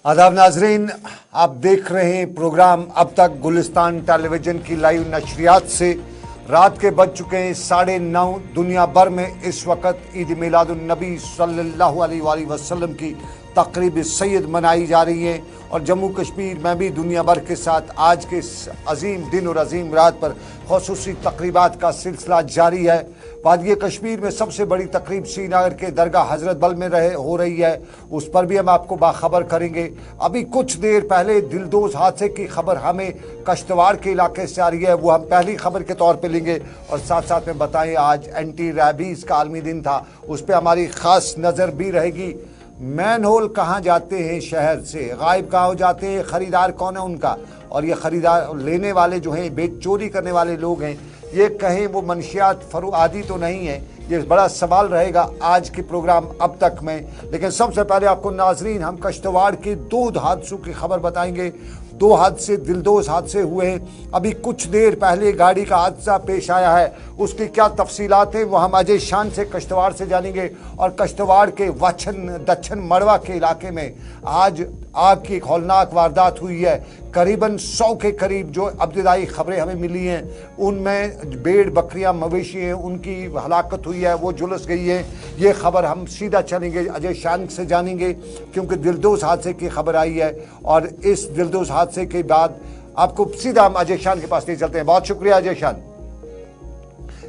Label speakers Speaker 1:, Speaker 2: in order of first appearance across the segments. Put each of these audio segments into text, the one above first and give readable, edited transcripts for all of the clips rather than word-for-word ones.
Speaker 1: आदाब नाजरीन, आप देख रहे हैं प्रोग्राम अब तक गुलिस्तान टेलीविजन की लाइव नशरियात से। रात के बज चुके हैं 9:30। दुनिया भर में इस वक्त ईद मिलादुन नबी सल्लल्लाहु अलैहि वसल्लम की तकरीब सैयद मनाई जा रही है और जम्मू कश्मीर में भी दुनिया भर के साथ आज के अजीम दिन और अजीम रात पर ख़ुसूसी तकरीबात का सिलसिला जारी है। वादी कश्मीर में सबसे बड़ी तकरीब श्रीनगर के दरगाह हज़रत बल में हो रही है, उस पर भी हम आपको बाखबर करेंगे। अभी कुछ देर पहले दिलदोज़ हादसे की खबर हमें कश्तवाड़ के इलाके से आ रही है, वो हम पहली खबर के तौर पे लेंगे और साथ साथ में बताएं आज एंटी रैबीज़ का आलमी दिन था, उस पर हमारी ख़ास नज़र भी रहेगी। मैन होल कहाँ जाते हैं शहर से, गायब कहाँ हो जाते हैं, ख़रीदार कौन है उनका, और ये ख़रीदार लेने वाले जो हैं बेच चोरी करने वाले लोग हैं, ये कहें वो मनशियात फरूआदी तो नहीं है, ये बड़ा सवाल रहेगा आज के प्रोग्राम अब तक में। लेकिन सबसे पहले आपको नाजरीन हम कश्तवाड़ के 2 हादसों की खबर बताएंगे। 2 हादसे दिलदोज़ हादसे हुए हैं। अभी कुछ देर पहले गाड़ी का हादसा पेश आया है, उसकी क्या तफसीलात हैं वो हम अजय शान से कश्तवाड़ से जानेंगे। और कश्तवाड़ के दक्षिण मड़वा के इलाके में आज आग की एक हौलनाक वारदात हुई है। करीबन 100 के करीब जो इब्तदाई खबरें हमें मिली हैं उनमें भेड़ बकरियां मवेशी हैं उनकी हलाकत हुई है, वो झुलस गई है। ये खबर हम सीधा चलेंगे अजय शान से जानेंगे क्योंकि दिलदोज़ हादसे की खबर आई है और इस दिलदोज़ हादसे के बाद आपको सीधा हम अजय शान के पास ले चलते हैं। बहुत शुक्रिया अजय शान।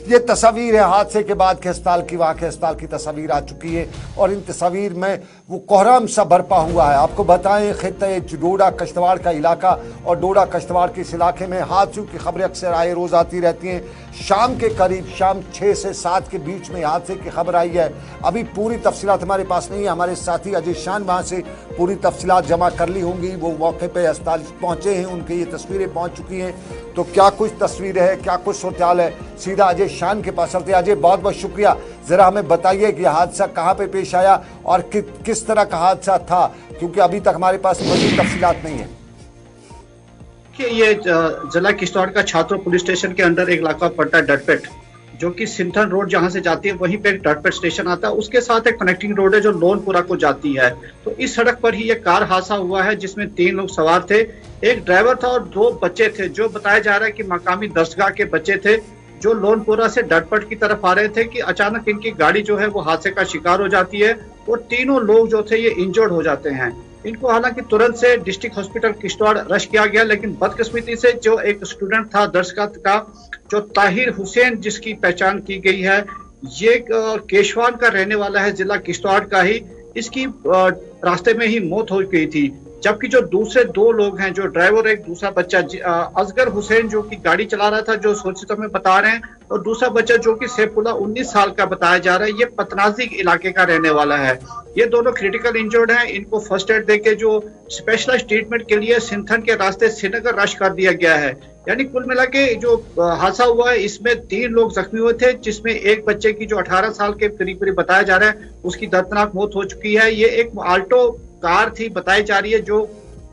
Speaker 1: ये तस्वीर है हादसे के बाद के अस्पताल की, वहाँ के अस्पताल की तस्वीर आ चुकी है और इन तस्वीर में वो कोहराम सा बरपा हुआ है। आपको बताएं खित्ते डोडा कश्तवाड़ का इलाका और डोडा कश्तवाड़ के इस इलाके में हादसों की खबरें अक्सर आए रोज़ आती रहती हैं। शाम के करीब शाम 6 से 7 के बीच में हादसे की खबर आई है। अभी पूरी तफसीलात हमारे पास नहीं है, हमारे साथी अजय शान वहाँ से पूरी तफसीलात जमा कर ली होंगी, वो मौके पर अस्पताल पहुँचे हैं, उनकी ये तस्वीरें पहुँच चुकी हैं। तो क्या कुछ तस्वीरें हैं, क्या कुछ सूरत-ए-हाल है, सीधा अजय शान के पास चलते हैं। अजय बहुत बहुत शुक्रिया, ज़रा हमें बताइए कि हादसा कहाँ पे पेश आया और किस तरह का हादसा था, क्योंकि अभी तक हमारे पास मज़ीद तफसीलात नहीं है।
Speaker 2: कि ये जिला किश्तवाड़ का छात्रों पुलिस स्टेशन के अंदर एक इलाका पड़ता है डटपेट, जो कि सिंथन रोड जहां से जाती है वहीं पे एक डटपेट स्टेशन आता है, उसके साथ एक कनेक्टिंग रोड है जो लोनपुरा को जाती है। तो इस सड़क पर ही ये कार हादसा हुआ है जिसमें 3 लोग सवार थे, एक ड्राइवर था और 2 बच्चे थे, जो बताया जा रहा है कि मकामी दरगाह के बच्चे थे जो लोनपुरा से डटपट की तरफ आ रहे थे कि अचानक इनकी गाड़ी जो है वो हादसे का शिकार हो जाती है और तीनों लोग जो थे ये इंजर्ड हो जाते हैं। इनको हालांकि तुरंत से डिस्ट्रिक्ट हॉस्पिटल किश्तवाड़ रश किया गया, लेकिन बदकिस्मती से जो एक स्टूडेंट था दरगाह का, जो ताहिर हुसैन जिसकी पहचान की गई है, ये केशवान का रहने वाला है, जिला किश्तवाड़ का ही, इसकी रास्ते में ही मौत हो गई थी। जबकि जो दूसरे 2 लोग हैं, जो ड्राइवर एक दूसरा बच्चा असगर हुसैन जो कि गाड़ी चला रहा था, जो सूचना में बता रहे हैं, और दूसरा बच्चा जो कि सैफुल्ला 19 साल का बताया जा रहा है, ये पतनाजी इलाके का रहने वाला है। ये दोनों क्रिटिकल इंजर्ड हैं, इनको फर्स्ट एड देके जो स्पेशलाइज्ड ट्रीटमेंट के लिए सिंथन के रास्ते श्रीनगर रश कर दिया गया है। यानी कुल मिला के जो हादसा हुआ है इसमें 3 लोग जख्मी हुए थे, जिसमें एक बच्चे की जो 18 साल के करीब बताया जा रहा है उसकी दर्दनाक मौत हो चुकी है। ये एक आल्टो कार थी बताई जा रही है, जो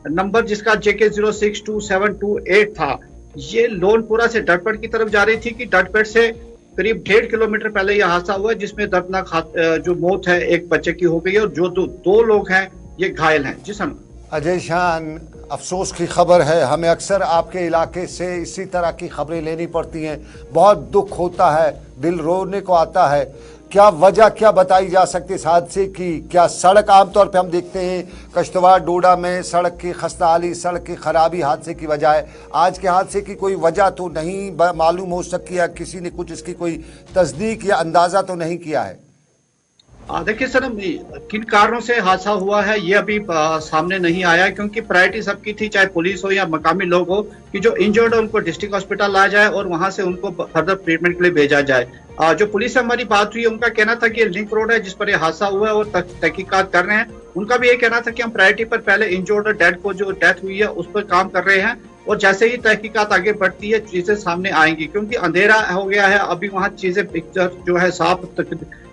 Speaker 2: नंबर जिसका JK 062728 था। ये लोनपुरा से डटपेट की तरफ जा रही थी कि डटपेट से करीब 1.5 किलोमीटर पहले यह हादसा हुआ जिसमें दर्दनाक जो मौत है एक बच्चे की हो गई है और जो 2 लोग हैं ये घायल हैं। जी सर।
Speaker 1: अजय शान, अफसोस की खबर है, हमें अक्सर आपके इलाके से इसी तरह की खबरें लेनी पड़ती हैं, बहुत दुख होता है, दिल रोने को आता है। क्या वजह क्या बताई जा सकती है इस हादसे की? क्या सड़क, आमतौर पे हम देखते हैं कश्तवाड़ डोडा में सड़क की खस्ताहाली, सड़क की खराबी हादसे की वजह है, आज के हादसे की कोई वजह तो नहीं मालूम हो सकती है, किसी ने कुछ इसकी कोई तस्दीक या अंदाज़ा तो नहीं किया है?
Speaker 2: देखिए सर, किन कारणों से हादसा हुआ है ये अभी सामने नहीं आया, क्योंकि प्रायोरिटी सबकी थी, चाहे पुलिस हो या मकामी लोग हो, कि जो इंजर्ड है उनको डिस्ट्रिक्ट हॉस्पिटल लाया जाए और वहां से उनको फर्दर ट्रीटमेंट के लिए भेजा जाए। जो पुलिस से हमारी बात हुई, उनका कहना था कि ये लिंक रोड है जिस पर ये हादसा हुआ है और तहकीकात कर रहे हैं। उनका भी ये कहना था कि हम प्रायोरिटी पर पहले इंजर्ड और डेड को जो डेथ हुई है उस पर काम कर रहे हैं और जैसे ही तहकीकात आगे बढ़ती है चीजें सामने आएंगी, क्योंकि अंधेरा हो गया है, अभी वहाँ चीजें पिक्चर जो है साफ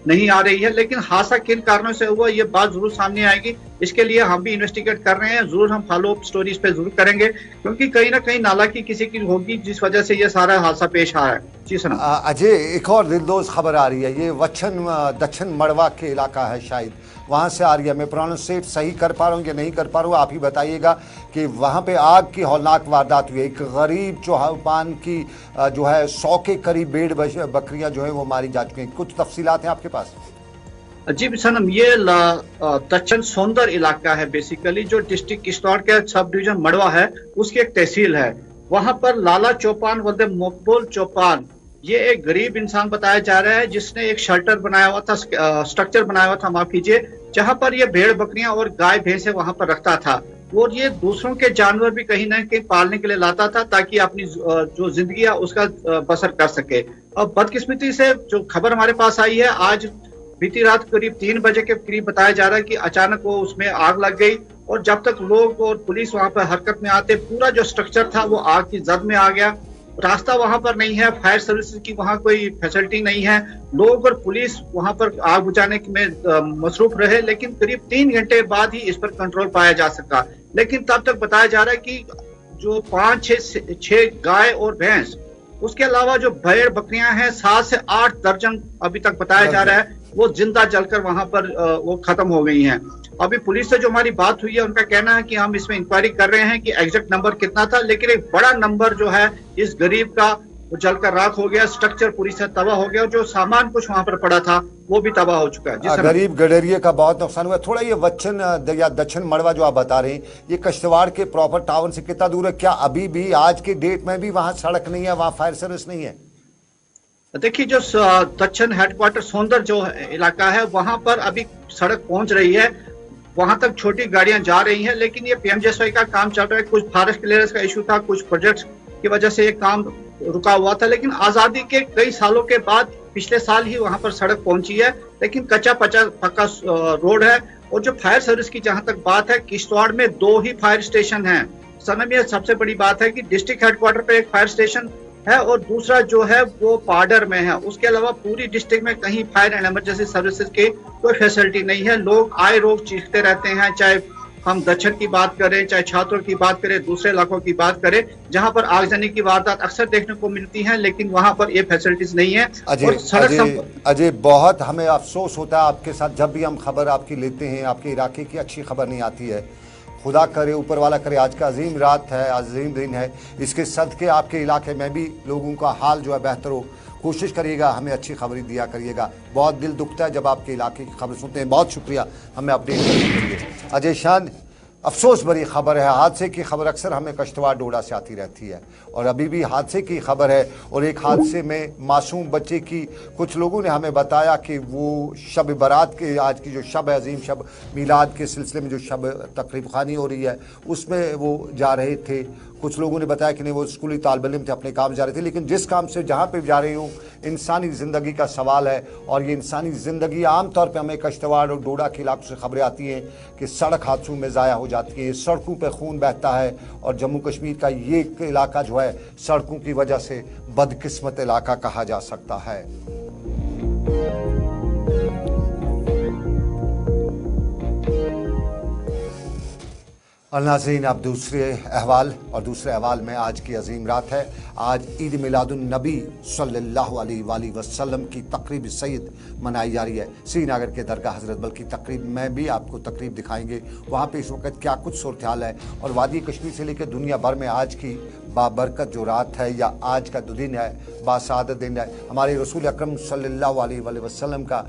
Speaker 2: नहीं आ रही है। लेकिन हादसा किन कारणों से हुआ ये बात जरूर सामने आएगी, इसके लिए हम भी इन्वेस्टिगेट कर रहे हैं, जरूर हम फॉलो अप स्टोरीज पे जरूर करेंगे, क्योंकि कहीं ना कहीं नालायकी किसी की होगी जिस वजह से ये सारा हादसा पेश आया है। जी सर।
Speaker 1: अजय, एक और दिलदोज़ खबर आ रही है, ये दक्षिण मड़वा के इलाका है शायद, वहाँ से आ रही है। मैं प्रोनाउंसिएट सही कर पा रहा हूँ या नहीं कर पा रहा हूँ, आप ही बताइएगा कि वहाँ पे आग की हौलनाक वारदात हुई है। एक गरीब चौहान की जो है 100 के करीब भेड़ बकरियाँ जो है वो मारी जा चुकी हैं। कुछ तफसीलात हैं आपके पास?
Speaker 2: जी सनम, ये दक्षिण सोंदर इलाका है। बेसिकली जो डिस्ट्रिक्ट किश्तवाड़ के सब डिवीजन मड़वा है उसकी एक तहसील है। वहां पर लाला चौपान वल्दे मकबूल चौपान, ये एक गरीब इंसान बताया जा रहा है जिसने एक शेल्टर बनाया हुआ था, स्ट्रक्चर बनाया हुआ था, माफ कीजिए, जहां पर ये भेड़ बकरियां और गाय भैंसे वहां पर रखता था। और ये दूसरों के जानवर भी कहीं ना कहीं पालने के लिए लाता था ताकि अपनी जो जिंदगी है उसका बसर कर सके। अब बदकिस्मती से जो खबर हमारे पास आई है, आज बीती रात करीब 3 बजे के करीब बताया जा रहा है कि अचानक वो उसमें आग लग गई। और जब तक लोग और पुलिस वहां पर हरकत में आते, पूरा जो स्ट्रक्चर था वो आग की जद में आ गया। रास्ता वहां पर नहीं है, फायर सर्विसेज की वहां कोई फैसिलिटी नहीं है। लोग और पुलिस वहां पर आग बुझाने में मसरूफ रहे, लेकिन करीब 3 घंटे बाद ही इस पर कंट्रोल पाया जा सका। लेकिन तब तक बताया जा रहा है कि जो 5-6 गाय और भैंस, उसके अलावा जो भेड़ बकरियां हैं 7 से 8 दर्जन अभी तक बताया जा रहा है वो जिंदा जलकर वहां पर वो खत्म हो गई हैं। अभी पुलिस से जो हमारी बात हुई है उनका कहना है कि हम इसमें इंक्वायरी कर रहे हैं कि एग्जैक्ट नंबर कितना था, लेकिन एक बड़ा नंबर जो है इस गरीब का वो जलकर राख हो गया। स्ट्रक्चर पूरी से तबाह हो गया और जो सामान कुछ वहां पर पड़ा था वो भी तबाह हो चुका है।
Speaker 1: गरीब गडेरिए का बहुत नुकसान हुआ। थोड़ा ये वचन या दक्षिण मड़वा जो आप बता रहे हैं, ये किश्तवाड़ के प्रॉपर टाउन से कितना दूर है? क्या अभी भी आज के डेट में भी वहां सड़क नहीं है, वहां फायर सर्विस नहीं है?
Speaker 2: देखिए, जो दक्षिण हेडक्वार्टर सोंदर जो इलाका है वहां पर अभी सड़क पहुंच रही है, वहां तक छोटी गाड़ियां जा रही हैं, लेकिन ये पीएमजीएसवाई का काम चल रहा है। कुछ फॉरेस्ट क्लियरेंस का इशू था, कुछ प्रोजेक्ट्स की वजह से ये काम रुका हुआ था, लेकिन आजादी के कई सालों के बाद पिछले साल ही वहां पर सड़क पहुंची है, लेकिन कच्चा पक्का रोड है। और जो फायर सर्विस की जहां तक बात है, किश्तवाड़ में 2 ही फायर स्टेशन है। सनम, ये सबसे बड़ी बात है कि डिस्ट्रिक्ट हेडक्वार्टर पे एक फायर स्टेशन है और दूसरा जो है वो पाडर में है। उसके अलावा पूरी डिस्ट्रिक्ट में कहीं फायर एंड इमरजेंसी सर्विसेज की कोई फैसिलिटी नहीं है। लोग आए रोज चीखते रहते हैं, चाहे हम दक्षिण की बात करें, चाहे छात्रों की बात करें, दूसरे इलाकों की बात करें, जहां पर आगजनी की वारदात अक्सर देखने को मिलती हैं, लेकिन वहां पर ये फैसिलिटीज नहीं है।
Speaker 1: अजय, बहुत हमें अफसोस होता है आपके साथ जब भी हम खबर आपकी लेते हैं, आपके इलाके की अच्छी खबर नहीं आती है। खुदा करे, ऊपर वाला करे, आज का अजीम रात है, अजीम दिन है, इसके सदके आपके इलाके में भी लोगों का हाल जो है बेहतर हो। कोशिश करिएगा, हमें अच्छी खबरें दिया करिएगा। बहुत दिल दुखता है जब आपके इलाके की खबर सुनते हैं। बहुत शुक्रिया हमें अपडेट करने के लिए। अजय शान, अफसोस भरी खबर है, हादसे की खबर अक्सर हमें किश्तवाड़ डोडा से आती रहती है और अभी भी हादसे की खबर है। और एक हादसे में मासूम बच्चे की, कुछ लोगों ने हमें बताया कि वो शब बारात के, आज की जो शब है, अजीम शब मिलाद के सिलसिले में जो शब तकरीब खानी हो रही है उसमें वो जा रहे थे। कुछ लोगों ने बताया कि नहीं, वो स्कूली तालिब इल्म थे, अपने काम जा रहे थे, लेकिन जिस काम से जहाँ पे जा रहे हूँ इंसानी ज़िंदगी का सवाल है। और ये इंसानी ज़िंदगी आमतौर पे हमें किश्तवाड़ और डोडा के इलाकों से खबरें आती हैं कि सड़क हादसों में ज़ाया हो जाती हैं, सड़कों पे खून बहता है। और जम्मू कश्मीर का ये इलाका जो है सड़कों की वजह से बदकिस्मत इलाका कहा जा सकता है। और नाज़रीन, अब दूसरे अहवाल में आज की अजीम रात है। आज ईद मिलादुन नबी सल्लल्लाहु अलैहि वसल्लम की तकरीब सईद मनाई जा रही है। श्रीनगर के दरगाह हज़रत बल की तकरीब में भी आपको तकरीब दिखाएंगे, वहाँ पे इस वक्त क्या कुछ सूरत हाल है। और वादी कश्मीर से लेकर दुनिया भर में आज की बाबरकत जो रात है या आज का जो दिन है, बासादत दिन है, हमारे रसूल अकरम सल्लल्लाहु अलैहि वसल्लम का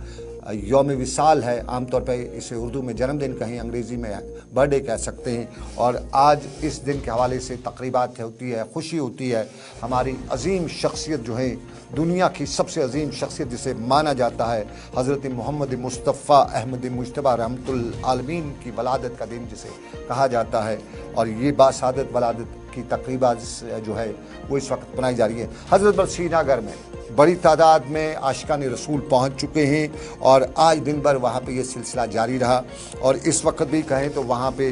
Speaker 1: यौम विसाल है। आमतौर पर इसे उर्दू में जन्मदिन कहीं, अंग्रेज़ी में बर्थडे कह सकते हैं। और आज इस दिन के हवाले से तकरीबात होती है, खुशी होती है। हमारी अजीम शख्सियत जो है, दुनिया की सबसे अजीम शख्सियत जिसे माना जाता है, हज़रत मोहम्मद मुस्तफ़ा अहमद मुज्तबा रहमतुल आलमीन की वलादत का दिन जिसे कहा जाता है। और ये बासादत वलादत की तकरीबा जो है वो इस वक्त बनाई जा रही है। हज़रत बल श्रीनगर में बड़ी तादाद में आशिकान रसूल पहुंच चुके हैं और आज दिन भर वहाँ पे ये सिलसिला जारी रहा। और इस वक्त भी कहें तो वहाँ पे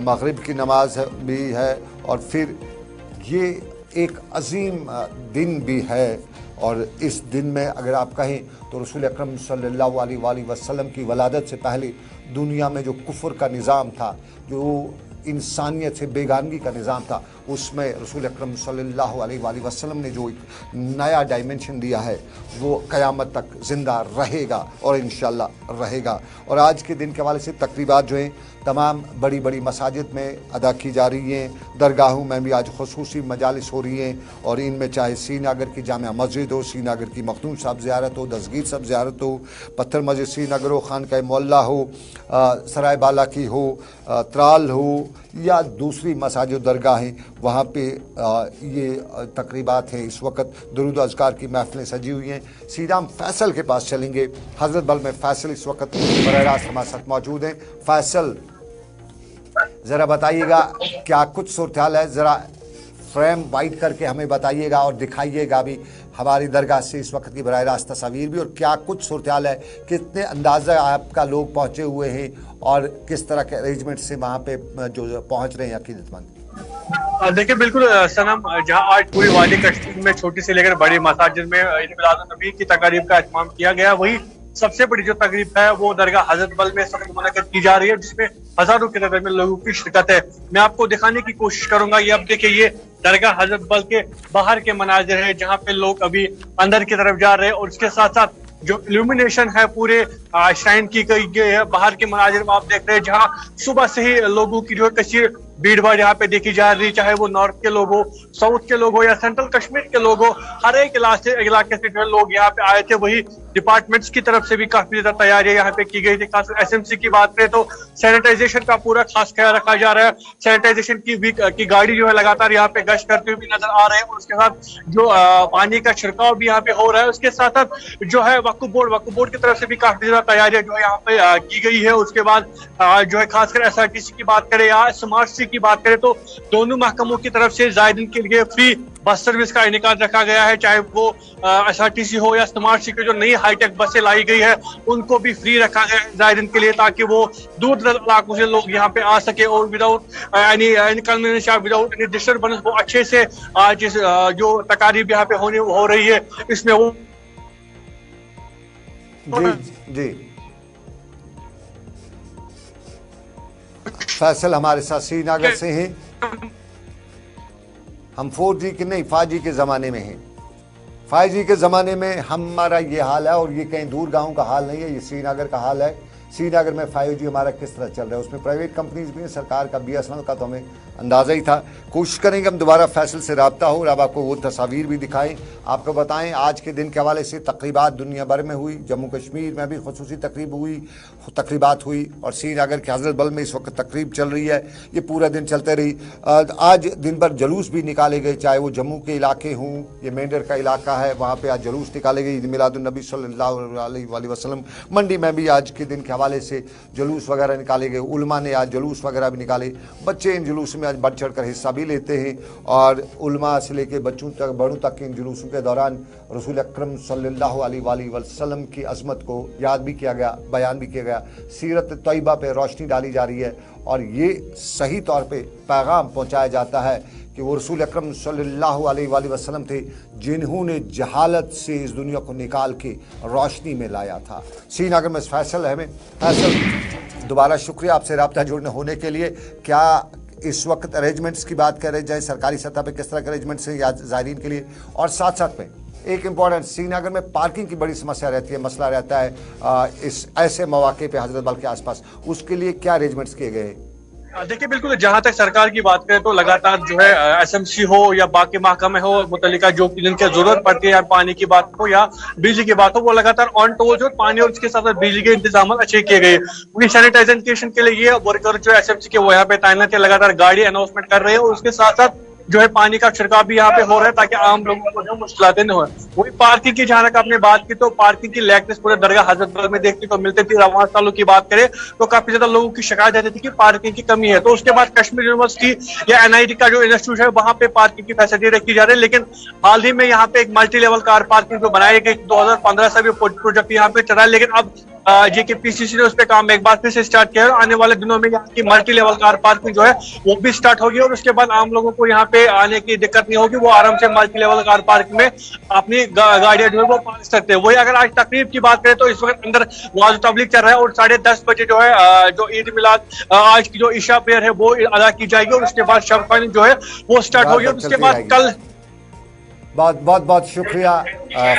Speaker 1: मगरिब की नमाज भी है और फिर ये एक अजीम दिन भी है। और इस दिन में अगर आप कहें तो रसूल अकरम सल्लल्लाहु अलैहि वसल्लम की वलादत से पहले दुनिया में जो कुफ्र का निज़ाम था, जो इंसानियत से बेगानगी का निज़ाम था, उसमें रसूल अकरम सल्लल्लाहु अलैहि वसल्लम ने जो एक नया डायमेंशन दिया है वो क़यामत तक ज़िंदा रहेगा और इंशाअल्लाह रहेगा। और आज के दिन के हवाले से तकरीबात जो हैं तमाम बड़ी बड़ी मसाजिद में अदा की जा रही हैं, दरगाहों में भी आज खुसूसी मजालिस हो रही हैं और इनमें चाहे श्रीनगर की जामिया मस्जिद हो, श्रीनगर की मखदूम साहब ज़ियारत हो, दस्तगीर साहब ज़ियारत हो, पत्थर मस्जिद श्रीनगर हो, खानकाह मोहल्ला हो, सराय बाला की हो, त्राल हो या दूसरी मसाजिद दरगाहें, वहाँ पे ये तकरीबात हैं। इस वक्त दुरूद व अज़कार की महफ़िलें सजी हुई हैं। सीधा हम फैसल के पास चलेंगे। हज़रत बल में फैसल इस वक्त बराह रास्त हमारे साथ मौजूद हैं। फैसल, ज़रा बताइएगा क्या कुछ सूरत हाल है, ज़रा फ्रेम वाइड करके हमें बताइएगा और दिखाइएगा भी हमारी दरगाह से इस वक्त की बराह रास्त तस्वीर भी, और क्या कुछ सूरत हाल है, कितने अंदाज़ा आपका लोग पहुँचे हुए हैं और किस तरह के अरेंजमेंट से वहाँ पे जो पहुँच रहे हैं अकीदतमंद।
Speaker 3: देखिए बिल्कुल सनम, जहाँ आज पूरी वादी कश्मीर में छोटी से लेकर बड़ी मसाजिद में ईद मिलाद नबी की तकारीब का एहतमाम किया गया, वही सबसे बड़ी जो तकरीब है वो दरगाह हजरत बल में इस वक्त मुनक़िद की जा रही है, जिसमें हजारों की तादाद में लोगों की शिरकत है। मैं आपको दिखाने की कोशिश करूंगा। ये अब देखिए, ये दरगाह हजरत बल के बाहर के मनाजिर है, जहाँ पे लोग अभी अंदर की तरफ जा रहे हैं, और उसके साथ साथ जो इल्यूमिनेशन है पूरे श्राइन की गई है। बाहर के मनाजिर में आप देख रहे हैं, जहाँ सुबह से ही लोगों की जो है कसीर भीड़ भाड़ यहाँ पे देखी जा रही, चाहे वो नॉर्थ के लोग हो, साउथ के लोग हो या सेंट्रल कश्मीर के लोग हो, हर एक इलाके से जो लोग यहाँ पे आए थे। वही डिपार्टमेंट्स की तरफ से भी काफी ज्यादा तैयारियां यहाँ पे की गई थी। खासकर एसएमसी की बात करें तो सैनिटाइजेशन का पूरा खास ख्याल रखा जा रहा है। सैनिटाइजेशन की गाड़ी जो है लगातार यहाँ पे गश्त करते हुए भी नजर आ रहे हैं, और उसके साथ जो पानी का छिड़काव भी यहाँ पे हो रहा है। उसके साथ साथ जो है वक्फ बोर्ड की तरफ से भी काफी ज्यादा तैयारियां जो है यहाँ पे की गई है। उसके बाद जो है खासकर एसआरटीसी की बात करें या स्मार्ट सिटी की बात करें तो दोनों महकमों की तरफ से जायरीन के लिए फ्री बस सर्विस का इनेकाद रखा गया है, चाहे वो एसआरटीसी हो या स्मार्ट सिटी। जो नई हाईटेक बसें लाई गई है उनको भी फ्री रखा गया है जायरीन के लिए, ताकि वो दूर दराज इलाकों से लोग यहाँ पे आ सके और विदाउट एनी इनकन्वीनियंस या विदाउट एनी डिस्टर्बेंस वो अच्छे से आज जो तकारीब यहाँ पे हो रही है इसमें वो
Speaker 1: जी फैसल हमारे साथ श्रीनगर से हैं। हम 4G के नहीं 5G के ज़माने में हैं। 5G के ज़माने में हमारा ये हाल है, और ये कहीं दूर गाँव का हाल नहीं है, ये श्रीनगर का हाल है। श्रीनगर में 5G हमारा किस तरह चल रहा है, उसमें प्राइवेट कंपनीज भी हैं, सरकार का BSNL का तो हमें अंदाज़ा ही था। कोशिश करेंगे हम दोबारा फैसल से रब्ता हो और अब आपको वो तस्वीर भी दिखाएं, आपको बताएं। आज के दिन के हवाले से तकरीबात दुनिया भर में हुई, जम्मू कश्मीर में भी खुसूसी तकरीबात हुई और श्रीनगर के हज़रत बल में इस वक्त तकरीब चल रही है, ये पूरा दिन चलते रही। आज दिन भर जुलूस भी निकाले गए, चाहे वो जम्मू के इलाके हों, ये मेंढर का इलाका है, वहाँ पर आज जुलूस निकाले गए ईद मिलादुन नबी सल्लल्लाहु अलैहि वसल्लम। मंडी में भी आज के दिन के हवाले से जुलूस वगैरह निकाले गए, उलमा ने आज जुलूस वगैरह भी निकाले। बच्चे इन जुलूस में आज बढ़ चढ़ कर हिस्सा भी लेते हैं और उलमा से लेके बच्चों तक बड़ों तक इन जुलूसों के दौरान रसूल अकरम सल्लल्लाहु अलैहि वसल्लम की अज़मत को याद भी किया गया, बयान भी किया गया। सीरत तैयबा पे रोशनी डाली जा रही है और ये सही तौर पे पैगाम पहुँचाया जाता है कि वो रसूल अकरम सल्लल्लाहु अलैहि वसल्लम थे जिन्होंने जहालत से इस दुनिया को निकाल के रोशनी में लाया था। श्रीनगर में फैसल है। फैसल, दोबारा शुक्रिया आपसे रब्ता जोड़ने होने के लिए। क्या इस वक्त अरेंजमेंट्स की बात करें जाए सरकारी सतह पे, किस तरह के अरेंजमेंट्स हैं या ज़ायरीन के लिए, और साथ साथ में एक इम्पॉर्टेंट, श्रीनगर में पार्किंग की बड़ी समस्या रहती है, मसला रहता है इस ऐसे मौके पे हज़रत बल के आसपास, उसके लिए क्या अरेंजमेंट्स किए गए?
Speaker 3: देखिए बिल्कुल, जहां तक सरकार की बात करें तो लगातार जो है एसएमसी हो या बाकी महकमे हो मुतल्लिका जो जिनकी जरूरत पड़ती है, या पानी की बात हो या बिजली की बात हो, वो लगातार ऑन टोल जो पानी और उसके साथ बिजली के इंतजाम अच्छे किए गए। वही सैनिटाइजेशन के लिए ये वर्कर जो एसएमसी के वो यहाँ पे तैनात है, लगातार गाड़ी अनाउंसमेंट कर रहे हैं और उसके साथ साथ जो है पानी का छिड़काव भी यहाँ पे हो रहा है ताकि आम लोगों को जो मुश्किलातें न हो। वही पार्किंग की जहां तक आपने बात की तो पार्किंग की लैकनेस पूरे दरगाह हजरत बल में देखने को मिलती थी। रवां सालों की बात करें तो काफी ज्यादा लोगों की शिकायत रहती थी कि पार्किंग की कमी है। तो उसके बाद कश्मीर यूनिवर्सिटी या NIT का जो इंस्टीट्यूट है वहां पे पार्किंग की फैसिलिटी रखी जा रही है, लेकिन हाल ही में यहाँ पे एक मल्टी लेवल कार पार्किंग जो बनाई गई 2015 से भी प्रोजेक्ट यहाँ पे चल रहा है, लेकिन अब JKPCC ने उस पर काम एक बार फिर से स्टार्ट किया है। आने वाले दिनों में यहाँ की मल्टी लेवल कार पार्किंग जो है वो भी स्टार्ट होगी और उसके बाद आम लोगों को यहाँ पे आने की दिक्कत नहीं होगी, वो आराम से मल्टी लेवल कार पार्किंग में अपनी गाड़ियां जो है वो पार्क सकते हैं। वही अगर आज तकरीब की बात करें तो इस वक्त अंदर वाज़ तबलीग चल रहा है और 10:30 बजे जो है जो ईद मिलाद आज की जो ईशा प्रेयर है वो अदा की जाएगी और उसके बाद शब ख्वानी जो है वो स्टार्ट होगी और उसके बाद कल
Speaker 1: बहुत शुक्रिया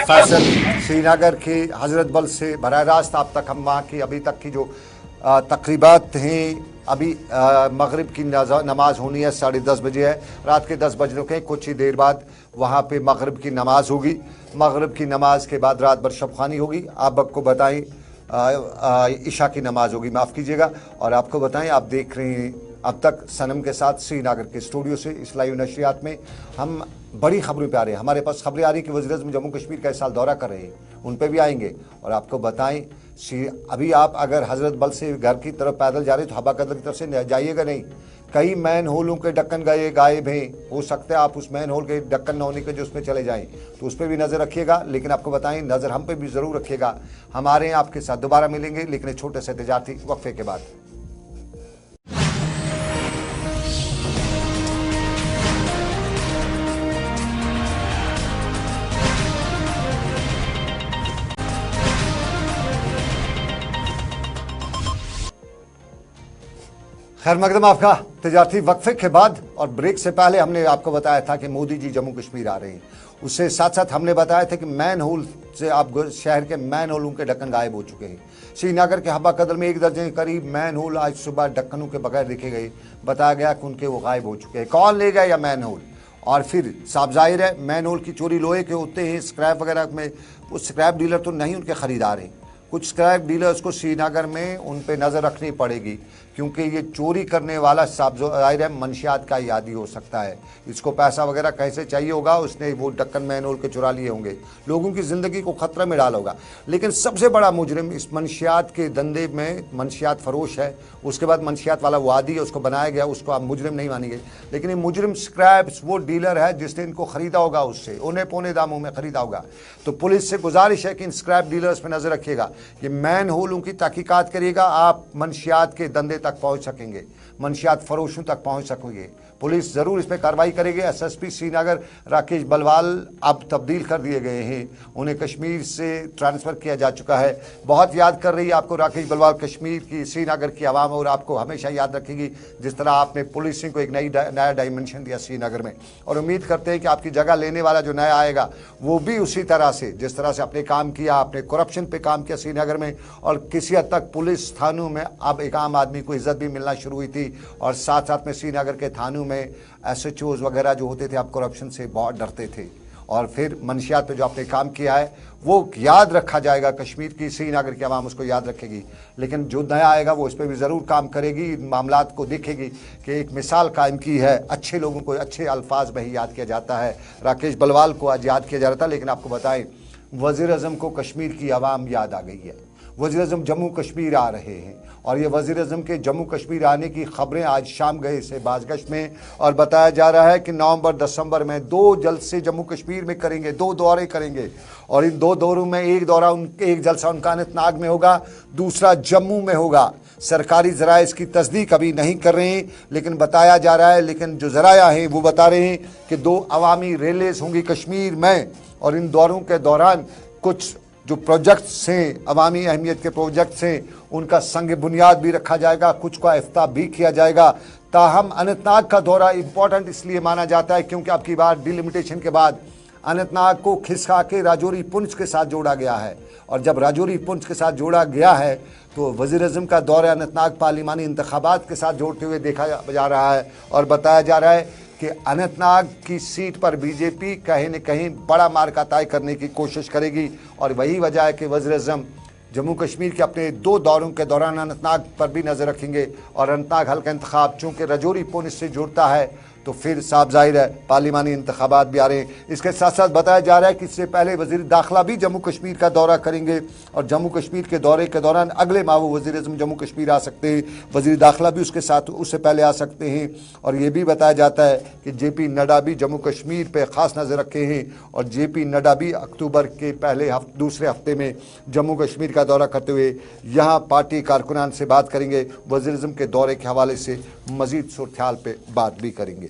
Speaker 1: फैसल। श्रीनगर के हजरत बल से बराह रास्त आप तक हम वहाँ की अभी तक की जो तकरीबात हैं, अभी मगरिब की नमाज होनी है 10:30 बजे है, रात के 10 बजने के कुछ ही देर बाद वहाँ पे मगरिब की नमाज होगी। मगरिब की नमाज के बाद रात भर शब ख्वानी होगी। आप आपको बताएं इशा की नमाज होगी, माफ़ कीजिएगा। और आपको बताएं आप देख रहे हैं अब तक सनम के साथ श्रीनगर के स्टूडियो से इस लाइव नशरियात में हम बड़ी खबरें पे आ रहे हैं। हमारे पास खबरें आ रही कि वज़ीर-ए-आज़म जम्मू कश्मीर का इस साल दौरा कर रहे हैं, उन पे भी आएंगे। और आपको बताएं अभी आप अगर हजरत बल से घर की तरफ पैदल जा रहे हैं तो हवा कदर की तरफ से जाइएगा नहीं। कई मैन होलों के ढक्कन गायब हैं, हो सकता है आप उस मैन होल के ढक्कन न होने के जो उसमें चले जाएं, तो उस पर भी नज़र रखिएगा। लेकिन आपको बताएं नज़र हम पे भी ज़रूर रखिएगा। हमारे यहाँ आपके साथ दोबारा मिलेंगे लेकिन छोटे से तजारती वक्फे के बाद। खैर मकदम आपका तजारती वक्फे के बाद। और ब्रेक से पहले हमने आपको बताया था कि मोदी जी जम्मू कश्मीर आ रहे हैं। उससे साथ साथ हमने बताया था कि मैन होल से आप शहर के मैन होलों के ढक्कन गायब हो चुके हैं। श्रीनगर के हवा कदर में 1 दर्जन के करीब मैन होल आज सुबह ढक्कनों के बगैर देखे गए। बताया गया कि उनके वो गायब हो चुके हैं। कौन ले गया या मैन होल? और फिर साफ जाहिर है मैन होल की चोरी लोहे के होते हैं, स्क्रैप वगैरह में। वो स्क्रैप डीलर तो नहीं, उनके ख़रीदार हैं। कुछ स्क्रैप डीलर्स को श्रीनगर में उन पे नज़र रखनी पड़ेगी क्योंकि ये चोरी करने वाला साफ जाहिर है मंशियात का यादी हो सकता है। इसको पैसा वगैरह कैसे चाहिए होगा, उसने वो ढक्कन मैन होल के चुरा लिए होंगे, लोगों की ज़िंदगी को ख़तरे में डाला होगा। लेकिन सबसे बड़ा मुजरिम इस मंशियात के धंधे में मंशियात फरोश है। उसके बाद मंशियात वाला वादी है, उसको बनाया गया, उसको आप मुजरिम नहीं मानेंगे। लेकिन ये मुजरिम स्क्रैप्स वो डीलर है जिसने इनको ख़रीदा होगा, उससे उन्हें पौने दामों में ख़रीदा होगा। तो पुलिस से गुजारिश है कि इन स्क्रैप डीलर्स पर नज़र रखिएगा। ये मैन होलों की तहकीकात करिएगा, आप मंशियात के धंधे तक पहुंच सकेंगे, मंशियात फरोशों तक पहुंच सकेंगे। पुलिस ज़रूर इस पर कार्रवाई करेगी। SSP श्रीनगर राकेश बलवाल अब तब्दील कर दिए गए हैं, उन्हें कश्मीर से ट्रांसफ़र किया जा चुका है। बहुत याद कर रही है आपको राकेश बलवाल कश्मीर की, श्रीनगर की आवाम, और आपको हमेशा याद रखेगी जिस तरह आपने पुलिसिंग को एक नया डायमेंशन दिया श्रीनगर में। और उम्मीद करते हैं कि आपकी जगह लेने वाला जो नया आएगा वो भी उसी तरह से जिस तरह से आपने काम किया, आपने करप्शन पे काम किया श्रीनगर में, और किसी हद तक पुलिस थानों में अब एक आम आदमी को इज्जत भी मिलना शुरू हुई थी। और साथ साथ में श्रीनगर के थानों में SHOs वगैरह जो होते थे आप करप्शन से बहुत डरते थे। और फिर मंशियात पे जो आपने काम किया है वो याद रखा जाएगा, कश्मीर की श्रीनगर की आवाम उसको याद रखेगी। लेकिन जो नया आएगा वो इस पर भी ज़रूर काम करेगी, इन मामलात को देखेगी कि एक मिसाल कायम की है। अच्छे लोगों को अच्छे अल्फाज में ही याद किया जाता है। राकेश बलवाल को आज याद किया जा रहा था, लेकिन आपको बताएं वज़ीर-ए-आज़म को कश्मीर की आवाम याद आ गई है। वज़ीर-ए-आज़म जम्मू कश्मीर आ रहे हैं और ये वज़ीर-ए-आज़म के जम्मू कश्मीर आने की खबरें आज शाम गए से बाज़गश्त में, और बताया जा रहा है कि नवंबर दिसंबर में 2 जलसे जम्मू कश्मीर में करेंगे, 2 दौरे करेंगे। और इन 2 दौरों में एक जलसा उनका अनंतनाग में होगा, दूसरा जम्मू में होगा। सरकारी ज़राए इसकी तस्दीक अभी नहीं कर रहे हैं लेकिन बताया जा रहा है। लेकिन जो ज़राया हैं वो बता रहे हैं कि 2 अवामी रैलीज़ होंगी कश्मीर में, और इन दौरों के दौरान कुछ जो प्रोजेक्ट्स हैं, अवामी अहमियत के प्रोजेक्ट्स हैं, उनका संग बुनियाद भी रखा जाएगा, कुछ का इफ्ताह भी किया जाएगा। ताहम अनंतनाग का दौरा इम्पॉर्टेंट इसलिए माना जाता है क्योंकि अब की बार डिलिमिटेशन के बाद अनंतनाग को खिसका के राजौरी पुंछ के साथ जोड़ा गया है। और जब राजौरी पुंछ के साथ जोड़ा गया है तो वज़ीर-ए-आज़म का दौरा अनंतनाग पार्लिमानी इंतखाबात के साथ जोड़ते हुए देखा जा रहा है। और बताया जा रहा है कि अनंतनाग की सीट पर बीजेपी कहीं न कहीं बड़ा मार्का तय करने की कोशिश करेगी। और वही वजह है कि वज़ीर-ए-आज़म जम्मू कश्मीर के अपने 2 दौरों के दौरान अनंतनाग पर भी नज़र रखेंगे। और अनंतनाग हल्का इंतखाब चूँकि राजौरी पुंछ से जुड़ता है तो फिर साफ जाहिर है पार्लिमानी इंतखाबात भी आ रहे हैं। इसके साथ साथ बताया जा रहा है कि इससे पहले वज़ीर दाखिला भी जम्मू कश्मीर का दौरा करेंगे और जम्मू कश्मीर के दौरे के दौरान अगले माह वो वज़ीर आज़म जम्मू कश्मीर आ सकते हैं, वज़ीर दाखिला भी उसके साथ उससे पहले आ सकते हैं। और ये भी बताया जाता है कि JP नड्डा भी जम्मू कश्मीर पर ख़ास नज़र रखे हैं और JP नड्डा भी अक्टूबर के दूसरे हफ्ते में जम्मू कश्मीर का दौरा करते हुए यहाँ पार्टी कारकुनान से बात करेंगे, वज़ीर आज़म के दौरे के हवाले से मज़ीद सूरत-ए-हाल पे बात भी करेंगे।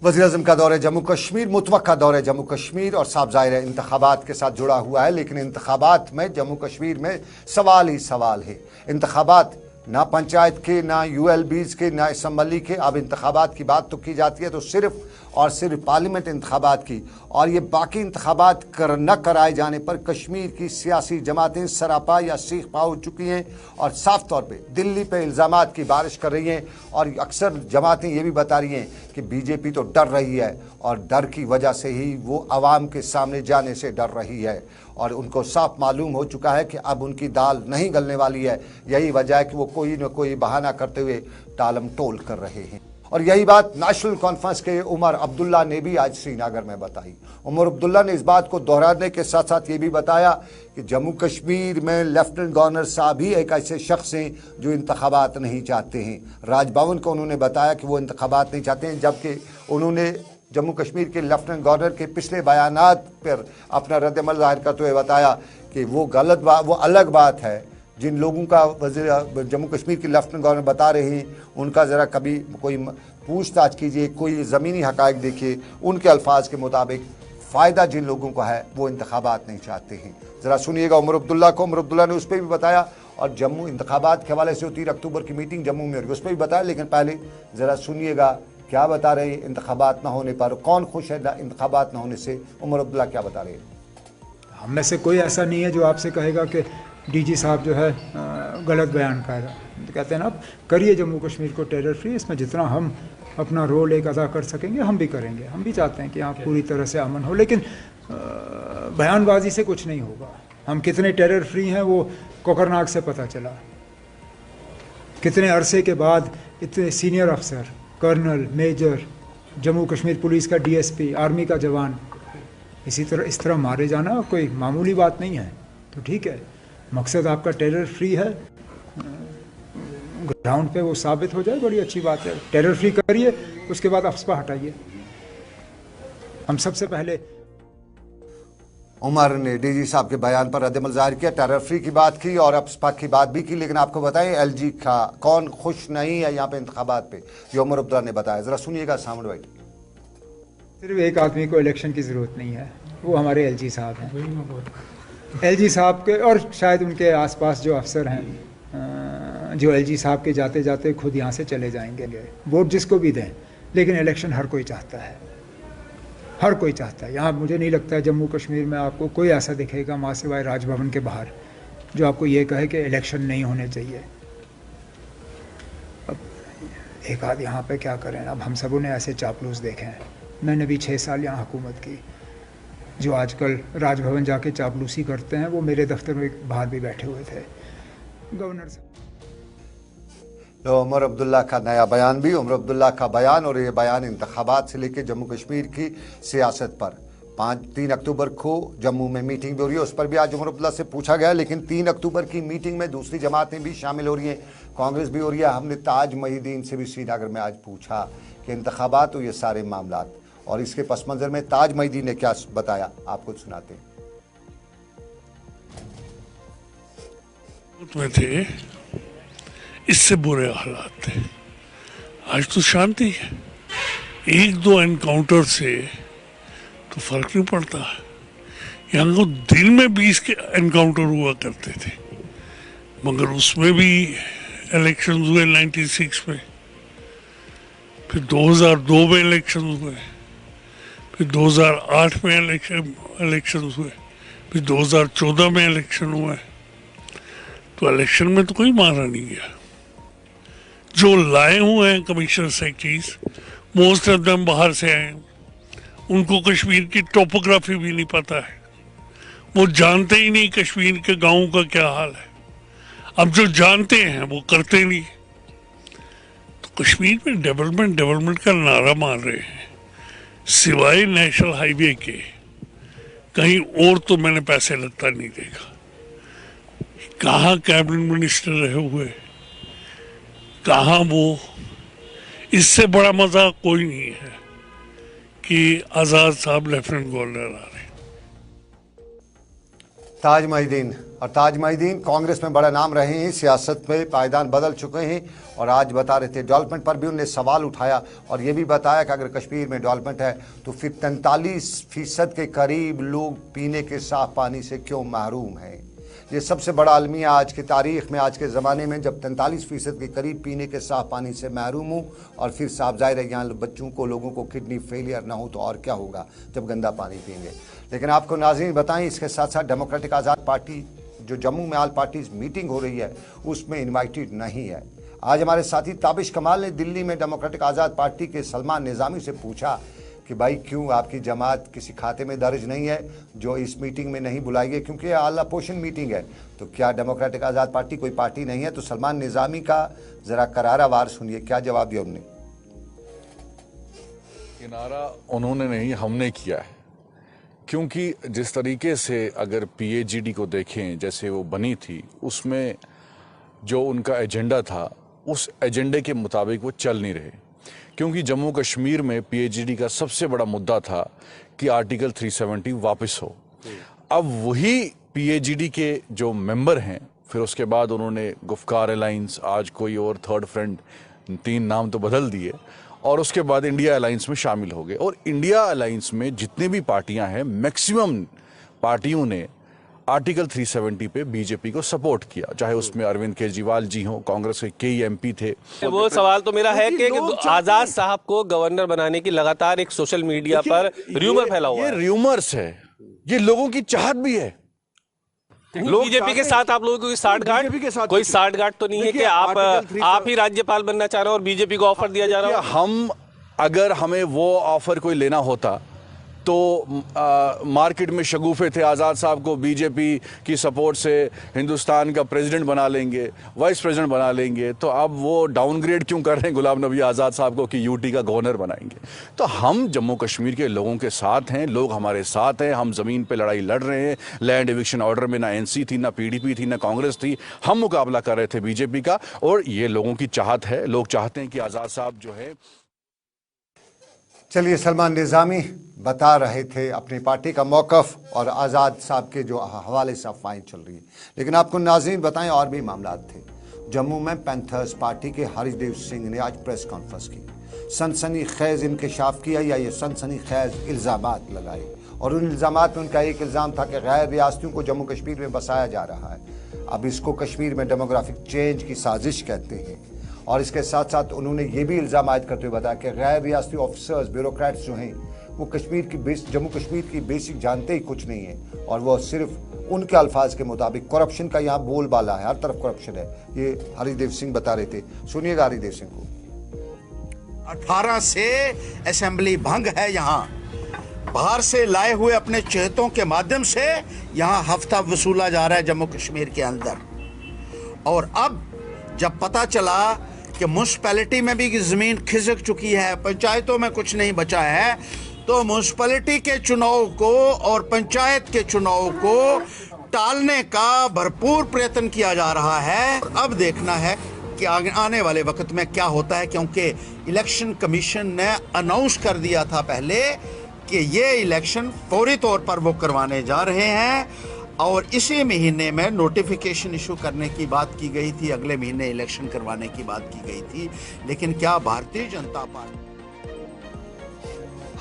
Speaker 1: वज़ीर आज़म का दौरे जम्मू कश्मीर, मुतवक्का दौरे जम्मू कश्मीर और साफ ज़ाहिर है इंतखाबात के साथ जुड़ा हुआ है, लेकिन इंतखाबात में जम्मू कश्मीर में सवाल ही सवाल है। इंतखाबात ना पंचायत के, ना ULBs के, ना असम्बली के, अब इंतखाबात की बात तो की जाती है तो सिर्फ और सिर्फ पार्लियामेंट इंतखाबात की, और ये बाकी इंतखाबात न कराए जाने पर कश्मीर की सियासी जमातें सरापा या सीख पा हो चुकी हैं और साफ तौर पे दिल्ली पे इल्ज़ामात की बारिश कर रही हैं। और अक्सर जमातें ये भी बता रही हैं कि BJP तो डर रही है और डर की वजह से ही वो आवाम के सामने जाने से डर रही है और उनको साफ मालूम हो चुका है कि अब उनकी दाल नहीं गलने वाली है। यही वजह है कि वो कोई न कोई बहाना करते हुए टालम टोल कर रहे हैं। और यही बात नेशनल कॉन्फ्रेंस के उमर अब्दुल्ला ने भी आज श्रीनगर में बताई। उमर अब्दुल्ला ने इस बात को दोहराने के साथ साथ ये भी बताया कि जम्मू कश्मीर में लेफ्टिनेंट गवर्नर साहब ही एक ऐसे शख्स हैं जो इंतखाबात नहीं चाहते हैं। राजभवन को उन्होंने बताया कि वो इंतखाबात नहीं चाहते हैं, जबकि उन्होंने जम्मू कश्मीर के लेफ्टिनेंट गवर्नर के पिछले बयानात पर अपना रद्द-ए-अमल ज़ाहिर करते हुए बताया कि वो गलत बात, वो अलग बात है। जिन लोगों का वज़ीर जम्मू कश्मीर के लेफ्टिनेंट गवर्नर बता रहे हैं उनका ज़रा कभी कोई पूछताछ कीजिए, कोई ज़मीनी हक़ाइक़ देखिए। उनके अल्फाज के मुताबिक फ़ायदा जिन लोगों का है वो इंतखाबात नहीं चाहते हैं। ज़रा सुनिएगा उमर अब्दुल्ला को। उमर अब्दुल्ला ने उस पर भी बताया और जम्मू इंतखाबात के हवाले से 3 अक्टूबर की मीटिंग जम्मू में होगी उस पर भी बताया, लेकिन पहले ज़रा सुनिएगा क्या बता रहे हैं इंतखाबात ना होने पर, कौन खुश है इंतखाबात ना होने से। उमर अब्दुल्ला क्या बता रहे हैं?
Speaker 4: हम में से कोई ऐसा नहीं है जो आपसे कहेगा कि DG साहब जो है गलत बयान कर रहा है। तो कहते हैं ना, आप करिए जम्मू कश्मीर को टेरर फ्री, इसमें जितना हम अपना रोल एक अदा कर सकेंगे हम भी करेंगे। हम भी चाहते हैं कि यहाँ पूरी तरह से अमन हो, लेकिन बयानबाजी से कुछ नहीं होगा। हम कितने टेरर फ्री हैं वो कोकरनाग से पता चला। कितने अरसे के बाद इतने सीनियर अफसर, colonel, major, Jammu Kashmir police का DSP, आर्मी का जवान इस तरह मारे जाना कोई मामूली बात नहीं है। तो ठीक है, मकसद आपका टेरर फ्री है, ग्राउंड पे वो साबित हो जाए, बड़ी अच्छी बात है। टेरर फ्री करिए, उसके बाद अफस्पा हटाइए। हम सबसे पहले
Speaker 1: उमर ने DG साहब के बयान पर रद्द-ए-अमल ज़ाहिर किया, टेरर फ्री की बात की और अफस्पा की बात भी की। लेकिन आपको बताएं LG का कौन खुश नहीं है यहाँ पे इंतखाबात पे, ये उमर अब्दुल्ला ने बताया। ज़रा सुनिएगा साउंड बाइट।
Speaker 4: सिर्फ एक आदमी को इलेक्शन की ज़रूरत नहीं है, वो हमारे LG साहब हैं। LG साहब के और शायद उनके आसपास जो अफसर हैं जो LG साहब के जाते जाते खुद यहाँ से चले जाएंगे। वोट जिसको भी दें, लेकिन इलेक्शन हर कोई चाहता है, हर कोई चाहता है। यहाँ मुझे नहीं लगता है जम्मू कश्मीर में आपको कोई ऐसा दिखेगा माँ सिवाय राजभवन के बाहर जो आपको ये कहे कि इलेक्शन नहीं होने चाहिए। अब एक आध यहाँ पे क्या करें, अब हम सबों ने ऐसे चापलूस देखे हैं। मैंने भी 6 साल यहाँ हुकूमत की। जो आजकल राजभवन जाके चापलूसी करते हैं वो मेरे दफ्तर में बाहर भी बैठे हुए थे। गवर्नर साहब
Speaker 1: तो उमर अब्दुल्ला का नया बयान भी, उमर अब्दुल्ला का बयान, और ये बयान इंतखाबात से लेकर जम्मू कश्मीर की सियासत पर। 3 अक्टूबर को जम्मू में मीटिंग भी हो रही है, उस पर भी आज उमर अब्दुल्ला से पूछा गया। लेकिन 3 अक्टूबर की मीटिंग में दूसरी जमातें भी शामिल हो रही हैं, कांग्रेस भी हो रही है। हमने ताज महीदीन से भी श्रीनगर में आज पूछा कि इंतखाबात हो ये सारे मामलात, और इसके पस मंज़र में ताज महीदीन ने क्या बताया, आपको सुनाते हैं।
Speaker 5: में थे, इससे बुरे हालात थे। आज तो शांति है। 1-2 एनकाउंटर से तो फर्क नहीं पड़ता है। यहाँ तो दिन में 20 के एनकाउंटर हुआ करते थे, मगर उसमें भी इलेक्शन हुए 96 में, फिर 2002 में इलेक्शन हुए, फिर 2008 में इलेक्शन हुए, फिर 2014 में इलेक्शन हुए। तो इलेक्शन में तो कोई मारा नहीं गया। जो लाए हुए हैं commissioner secretaries, most of them बाहर से आए, उनको कश्मीर की टोपोग्राफी भी नहीं पता है। वो जानते ही नहीं कश्मीर के गांवों का क्या हाल है। अब जो जानते हैं वो करते नहीं। तो कश्मीर में डेवलपमेंट का नारा मार रहे हैं, सिवाय नेशनल हाईवे के कहीं और तो मैंने पैसे लगता नहीं देखा। कहाँ कैबिनेट मिनिस्टर रहे हुए, कहाँ वो, इससे बड़ा मजा कोई नहीं है कि आजाद साहब लेफ्टिनेंट गवर्नर आ रहे।
Speaker 1: ताज मोहिद्दीन, और ताज मोहिद्दीन कांग्रेस में बड़ा नाम रहे हैं, सियासत में पायदान बदल चुके हैं, और आज बता रहे थे डेवलपमेंट पर भी उन्होंने सवाल उठाया और ये भी बताया कि अगर कश्मीर में डेवलपमेंट है तो फिर 43% के करीब लोग पीने के साफ पानी से क्यों महरूम हैं। ये सबसे बड़ा अलमिया आज की तारीख में, आज के ज़माने में, जब 43% के करीब पीने के साफ पानी से महरूम हो, और फिर साफ जाहिर है यहाँ बच्चों को, लोगों को किडनी फेलियर ना हो तो और क्या होगा जब गंदा पानी पिएंगे। लेकिन आपको नाज़रीन बताएं, इसके साथ साथ डेमोक्रेटिक आज़ाद पार्टी जो जम्मू में ऑल पार्टीज मीटिंग हो रही है उसमें इन्वाइटेड नहीं है। आज हमारे साथी ताबिश कमाल ने दिल्ली में डेमोक्रेटिक आज़ाद पार्टी के सलमान निज़ामी से पूछा कि भाई क्यों आपकी जमात किसी खाते में दर्ज नहीं है जो इस मीटिंग में नहीं बुलाई है, क्योंकि आला पोषण मीटिंग है, तो क्या डेमोक्रेटिक आज़ाद पार्टी कोई पार्टी नहीं है? तो सलमान निज़ामी का ज़रा करारा वार सुनिए, क्या जवाब दिया उन्होंने।
Speaker 6: ये नारा उन्होंने नहीं, हमने किया है, क्योंकि जिस तरीके से अगर पीएजीडी को देखें जैसे वो बनी थी, उसमें जो उनका एजेंडा था उस एजेंडे के मुताबिक वो चल नहीं रहे। क्योंकि जम्मू कश्मीर में पीएचडी का सबसे बड़ा मुद्दा था कि आर्टिकल 370 वापस हो। अब वही पीएचडी के जो मेंबर हैं, फिर उसके बाद उन्होंने गुफ्कार अलायंस, आज कोई और थर्ड फ्रंट, 3 नाम तो बदल दिए, और उसके बाद इंडिया अलायंस में शामिल हो गए। और इंडिया अलायंस में जितने भी पार्टियां हैं, मैक्सिमम पार्टियों ने आर्टिकल 370 पे बीजेपी को सपोर्ट किया, चाहे उसमें अरविंद केजरीवाल जी हों, कांग्रेस के कई एमपी थे।
Speaker 7: वो सवाल तो मेरा है कि आजाद साहब को गवर्नर बनाने की लगातार एक सोशल मीडिया पर र्यूमर फैला हुआ है।
Speaker 6: ये र्यूमर्स है, ये लोगों की चाहत भी है।
Speaker 7: लोग बीजेपी के साथ आप लोगों की कोई साठगांठ तो नहीं है कि आप ही राज्यपाल बनना चाह रहे हो और बीजेपी को ऑफर दिया जा रहा है?
Speaker 6: हम अगर हमें वो ऑफर कोई लेना होता तो मार्केट में शगुफे थे, आज़ाद साहब को बीजेपी की सपोर्ट से हिंदुस्तान का प्रेसिडेंट बना लेंगे, वाइस प्रेसिडेंट बना लेंगे, तो अब वो डाउनग्रेड क्यों कर रहे हैं गुलाम नबी आज़ाद साहब को कि यूटी का गवर्नर बनाएंगे। तो हम जम्मू कश्मीर के लोगों के साथ हैं, लोग हमारे साथ हैं, हम ज़मीन पे लड़ाई लड़ रहे हैं। लैंड एविक्शन ऑर्डर में ना एनसी थी, ना पीडीपी थी, ना कांग्रेस थी, हम मुकाबला कर रहे थे बीजेपी का, और ये लोगों की चाहत है। लोग चाहते हैं कि आज़ाद साहब जो है।
Speaker 1: चलिए, सलमान निज़ामी बता रहे थे अपनी पार्टी का मौक़िफ़ और आज़ाद साहब के जो हवाले से अफवाहें चल रही हैं, लेकिन आपको नाज़रीन बताएं और भी मामला थे। जम्मू में पैंथर्स पार्टी के हरीदेव सिंह ने आज प्रेस कॉन्फ्रेंस की, सनसनी खेज इंकशाफ किया या ये सनसनी खेज इल्ज़ामात लगाए, और उन इल्ज़ामात में उनका एक इल्ज़ाम था कि गैर रियासतियों को जम्मू कश्मीर में बसाया जा रहा है। अब इसको कश्मीर में डेमोग्राफिक चेंज की साजिश कहते हैं। और इसके साथ साथ उन्होंने ये भी इल्ज़ाम आयद करते हुए बताया कि गैर रियासती ऑफिसर्स, ब्यूरोक्रेट्स जो हैं, वो जम्मू कश्मीर की बेसिक जानते ही कुछ नहीं है, और वो सिर्फ उनके अल्फाज के मुताबिक करप्शन का यहाँ बोलबाला है, हर तरफ करप्शन है। ये हरीदेव सिंह बता रहे थे, सुनिएगा हरीदेव सिंह को।
Speaker 8: 18 से असेंबली भंग है, यहाँ बाहर से लाए हुए अपने चहेतों के माध्यम से यहाँ हफ्ता वसूला जा रहा है जम्मू कश्मीर के अंदर। और अब जब पता चला कि म्यूनसिपैलिटी में भी ज़मीन खिसक चुकी है, पंचायतों में कुछ नहीं बचा है, तो म्यूनसिपैलिटी के चुनाव को और पंचायत के चुनाव को टालने का भरपूर प्रयत्न किया जा रहा है। अब देखना है कि आने वाले वक्त में क्या होता है, क्योंकि इलेक्शन कमीशन ने अनाउंस कर दिया था पहले कि ये इलेक्शन फौरी तौर पर वो करवाने जा रहे हैं, और इसी महीने में नोटिफिकेशन इशू करने की बात की गई थी, अगले महीने इलेक्शन करवाने की बात की गई थी। लेकिन क्या भारतीय जनता पार्टी,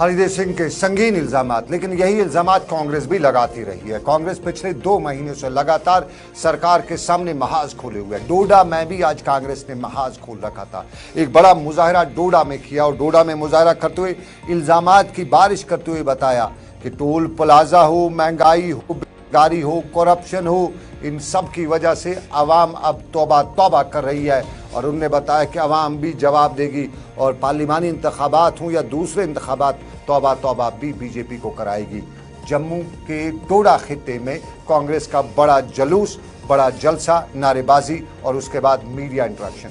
Speaker 1: हरीदेव सिंह के संगीन इल्ज़ामात, लेकिन यही इल्ज़ामात कांग्रेस भी लगाती रही है। कांग्रेस पिछले 2 महीनों से लगातार सरकार के सामने महाज खोले हुए है। डोडा में भी आज कांग्रेस ने महाज खोल रखा था, एक बड़ा मुजाहरा डोडा में किया, और डोडा में मुजाहरा करते हुए इल्ज़ामात की बारिश करते हुए बताया कि टोल प्लाजा हो, महंगाई हो, गाड़ी हो, करप्शन हो, इन सब की वजह से अवाम अब तौबा तौबा कर रही है। और उन्होंने बताया कि अवाम भी जवाब देगी, और पार्लिमानी इंतखाबात हों या दूसरे इंतखाबात, तौबा तौबा भी बीजेपी को कराएगी। जम्मू के डोडा खित्ते में कांग्रेस का बड़ा जलूस, बड़ा जलसा, नारेबाजी और उसके बाद मीडिया इंटरेक्शन।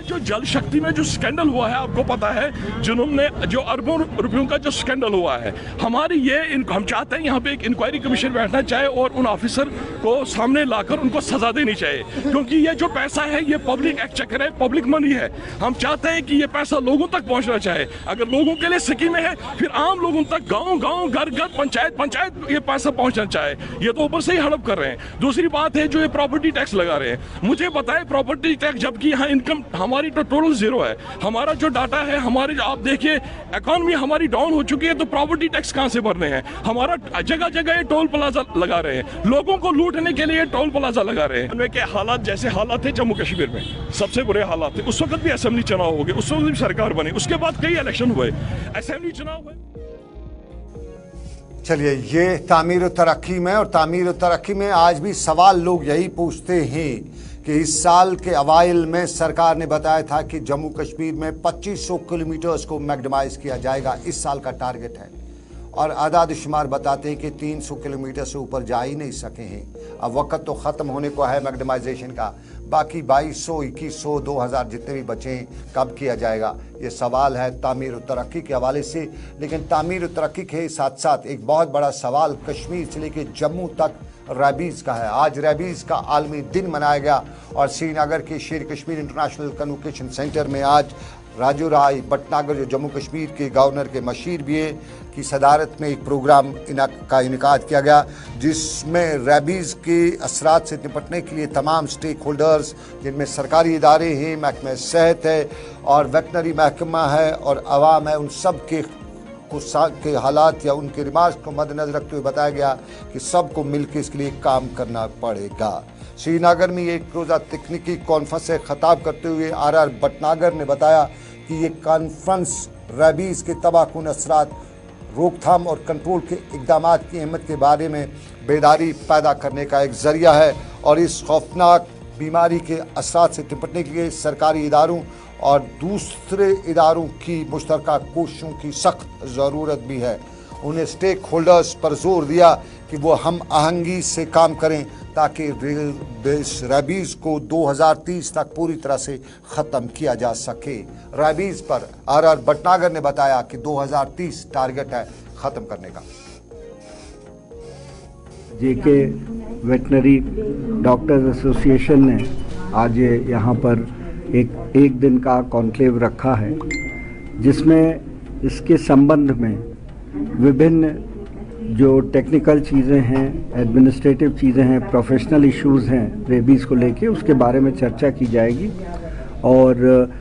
Speaker 9: जो जल शक्ति में जो स्कैंडल हुआ है, आपको पता है, जिन्होंने जो अरबों रुपयों का जो स्कैंडल हुआ है, हमारी हम चाहते हैं यहाँ पे एक इंक्वायरी कमीशन बैठना चाहिए और उन ऑफिसर को सामने लाकर उनको सजा देनी चाहिए, क्योंकि ये जो पैसा है ये पब्लिक एक्सचेकर है, पब्लिक मनी है। हम चाहते हैं कि ये पैसा लोगों तक पहुंचना चाहिए। अगर लोगों के लिए स्कीमें हैं, फिर आम लोगों तक, गांव-गांव, घर-घर, पंचायत ये पैसा पहुंचना चाहिए। ये तो ऊपर से ही हड़प कर रहे हैं। दूसरी बात है जो ये प्रॉपर्टी टैक्स लगा रहे हैं, मुझे बताए प्रॉपर्टी टैक्स, जबकि यहाँ इनकम हमारी तो टोटल जीरो है। हमारा जो डाटा है, हमारे आप देखिए इकोनॉमी हमारी डाउन हो चुकी है, तो प्रॉपर्टी टैक्स कहां से भरने हैं? हमारा जगह जगह ये टोल प्लाजा लगा रहे हैं, लोगों को लूटने के लिए टोल प्लाजा लगा रहे हैं। के हालात जैसे हालात थे जम्मू कश्मीर में, सबसे बुरे हालात थे। उस वक्त भी असेंबली चुनाव हो गए, उस वक्त भी सरकार बनी, उसके बाद कई इलेक्शन हुए, असेंबली चुनाव हुए।
Speaker 1: चलिए, ये तामीर तरक्की में, और तामीर तरक्की में आज भी सवाल लोग यही पूछते हैं कि इस साल के अवाइल में सरकार ने बताया था कि जम्मू कश्मीर में 2500 किलोमीटर्स को मैग्नेमाइज किया जाएगा, इस साल का टारगेट है, और आदाद शुमार बताते हैं कि 300 किलोमीटर से ऊपर जा ही नहीं सके हैं। अब वक्त तो ख़त्म होने को है मैग्नेमाइजेशन का, बाकी 2200, 2100, 2000 जितने भी बचे हैं कब किया जाएगा, ये सवाल है तामीर और तरक्की के हवाले से। लेकिन तामीर और तरक्की के साथ साथ एक बहुत बड़ा सवाल कश्मीर से लेकर जम्मू तक रेबीज़ का है। आज रेबीज़ का आलमी दिन मनाया गया, और श्रीनगर के शेर कश्मीर इंटरनेशनल कन्वोकेशन सेंटर में आज राजू राय भटनागर, जो जम्मू कश्मीर के गवर्नर के मशीर भी हैं, की सदारत में एक प्रोग्राम का इनेकाद किया गया, जिसमें रेबीज़ के असरात से निपटने के लिए तमाम स्टेक होल्डर्स, जिनमें सरकारी इदारे हैं, महकमा सेहत है और वेटनरी महकमा है और आवाम है, उन सब के हालात या उनके रिमार्क्स को मद्देनजर रखते हुए बताया गया कि सबको मिलकर इसके लिए काम करना पड़ेगा। श्रीनगर में एक रोज़ा तकनीकी कॉन्फ्रेंस से खिताब करते हुए आर भटनागर ने बताया कि ये कॉन्फ्रेंस रेबीज़ के तबाहकुन असरात, रोकथाम और कंट्रोल के इक़दाम की अहमियत के बारे में बेदारी पैदा करने का एक ज़रिया है, और इस खौफनाक बीमारी के असरात से निपटने के लिए सरकारी इदारों और दूसरे इदारों की मुश्तरका कोशिशों की सख्त ज़रूरत भी है। उन्हें स्टेक होल्डर्स पर जोर दिया कि वो हम आहंगी से काम करें ताकि रेबीज़ को 2030 तक पूरी तरह से ख़त्म किया जा सके। रेबीज़ पर आर भटनागर ने बताया कि 2030 टारगेट है ख़त्म करने का।
Speaker 10: जेके वेटनरी डॉक्टर्स एसोसिएशन ने आज यहाँ पर एक दिन का कॉन्क्लेव रखा है, जिसमें इसके संबंध में विभिन्न जो टेक्निकल चीज़ें हैं, एडमिनिस्ट्रेटिव चीज़ें हैं, प्रोफेशनल इश्यूज़ हैं रेबीज़ को लेके, उसके बारे में चर्चा की जाएगी और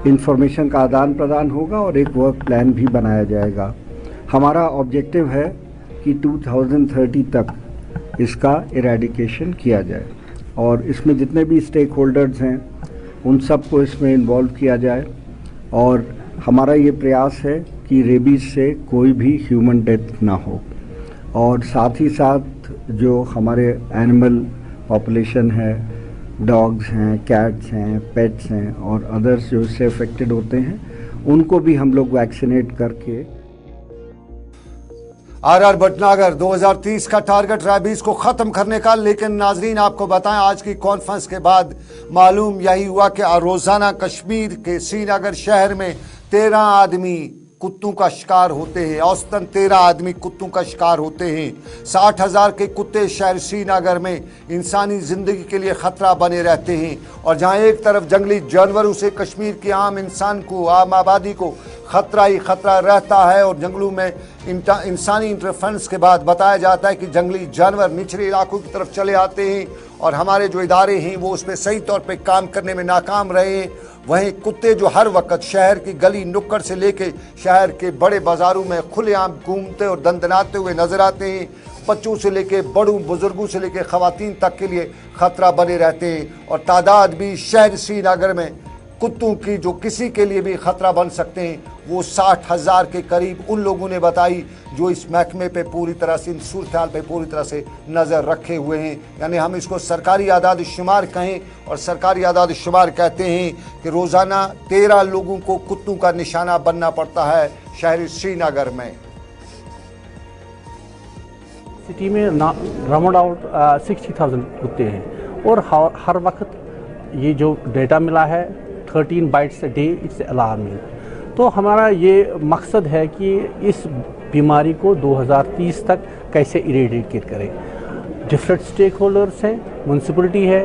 Speaker 10: इंफॉर्मेशन का आदान प्रदान होगा और एक वर्क प्लान भी बनाया जाएगा। हमारा ऑब्जेक्टिव है कि 2030 तक इसका इरेडिकेशन किया जाए और इसमें जितने भी स्टेक होल्डर्स हैं उन सबको इसमें इन्वॉल्व किया जाए, और हमारा ये प्रयास है कि रेबीज़ से कोई भी ह्यूमन डेथ ना हो, और साथ ही साथ जो हमारे एनिमल पॉपुलेशन है, डॉग्स हैं, कैट्स हैं, पेट्स हैं और अदर्स जो इससे अफेक्टेड होते हैं, उनको भी हम लोग वैक्सीनेट करके।
Speaker 1: आर भटनागर 2030 का टारगेट रेबीज़ को ख़त्म करने का। लेकिन नाजरीन, आपको बताएं, आज की कॉन्फ्रेंस के बाद मालूम यही हुआ कि रोज़ाना कश्मीर के श्रीनगर शहर में 13 आदमी कुत्तों का शिकार होते हैं, औसतन 13 आदमी कुत्तों का शिकार होते हैं। 60,000 के कुत्ते शहर श्रीनगर में इंसानी ज़िंदगी के लिए ख़तरा बने रहते हैं, और जहां एक तरफ जंगली जानवरों से कश्मीर के आम इंसान को, आम आबादी को ख़तरा ही ख़तरा रहता है, और जंगलों में इंसानी इंटरफेरेंस के बाद बताया जाता है कि जंगली जानवर निचले इलाकों की तरफ चले आते हैं, और हमारे जो इदारे हैं वो उसमें सही तौर पे काम करने में नाकाम रहे हैं। वहीं कुत्ते जो हर वक्त शहर की गली नुक्कड़ से लेके शहर के बड़े बाज़ारों में खुलेआम घूमते और दंदनाते हुए नजर आते हैं, बच्चों से लेके बड़ों, बुजुर्गों से लेके ख़वातीन तक के लिए ख़तरा बने रहते हैं। और तादाद भी शहर श्रीनगर में कुत्तों की जो किसी के लिए भी ख़तरा बन सकते हैं वो 60,000 के करीब उन लोगों ने बताई जो इस महकमे पे पूरी तरह से, इन सूरत हाल पे पूरी तरह से नज़र रखे हुए हैं। यानी हम इसको सरकारी आदाद शुमार कहें, और सरकारी आदाद शुमार कहते हैं कि रोज़ाना 13 लोगों को कुत्तों का निशाना बनना पड़ता है शहर श्रीनगर में।
Speaker 11: सिटी में राउंड आउट 60,000 कुत्ते हैं, और हर वक्त ये जो डेटा मिला है 13 bites a day, it's alarming. तो हमारा ये मकसद है कि इस बीमारी को 2030 तक कैसे इरेडिकेट करें। डिफरेंट स्टेक होल्डर्स हैं, म्यूनसिपलिटी है,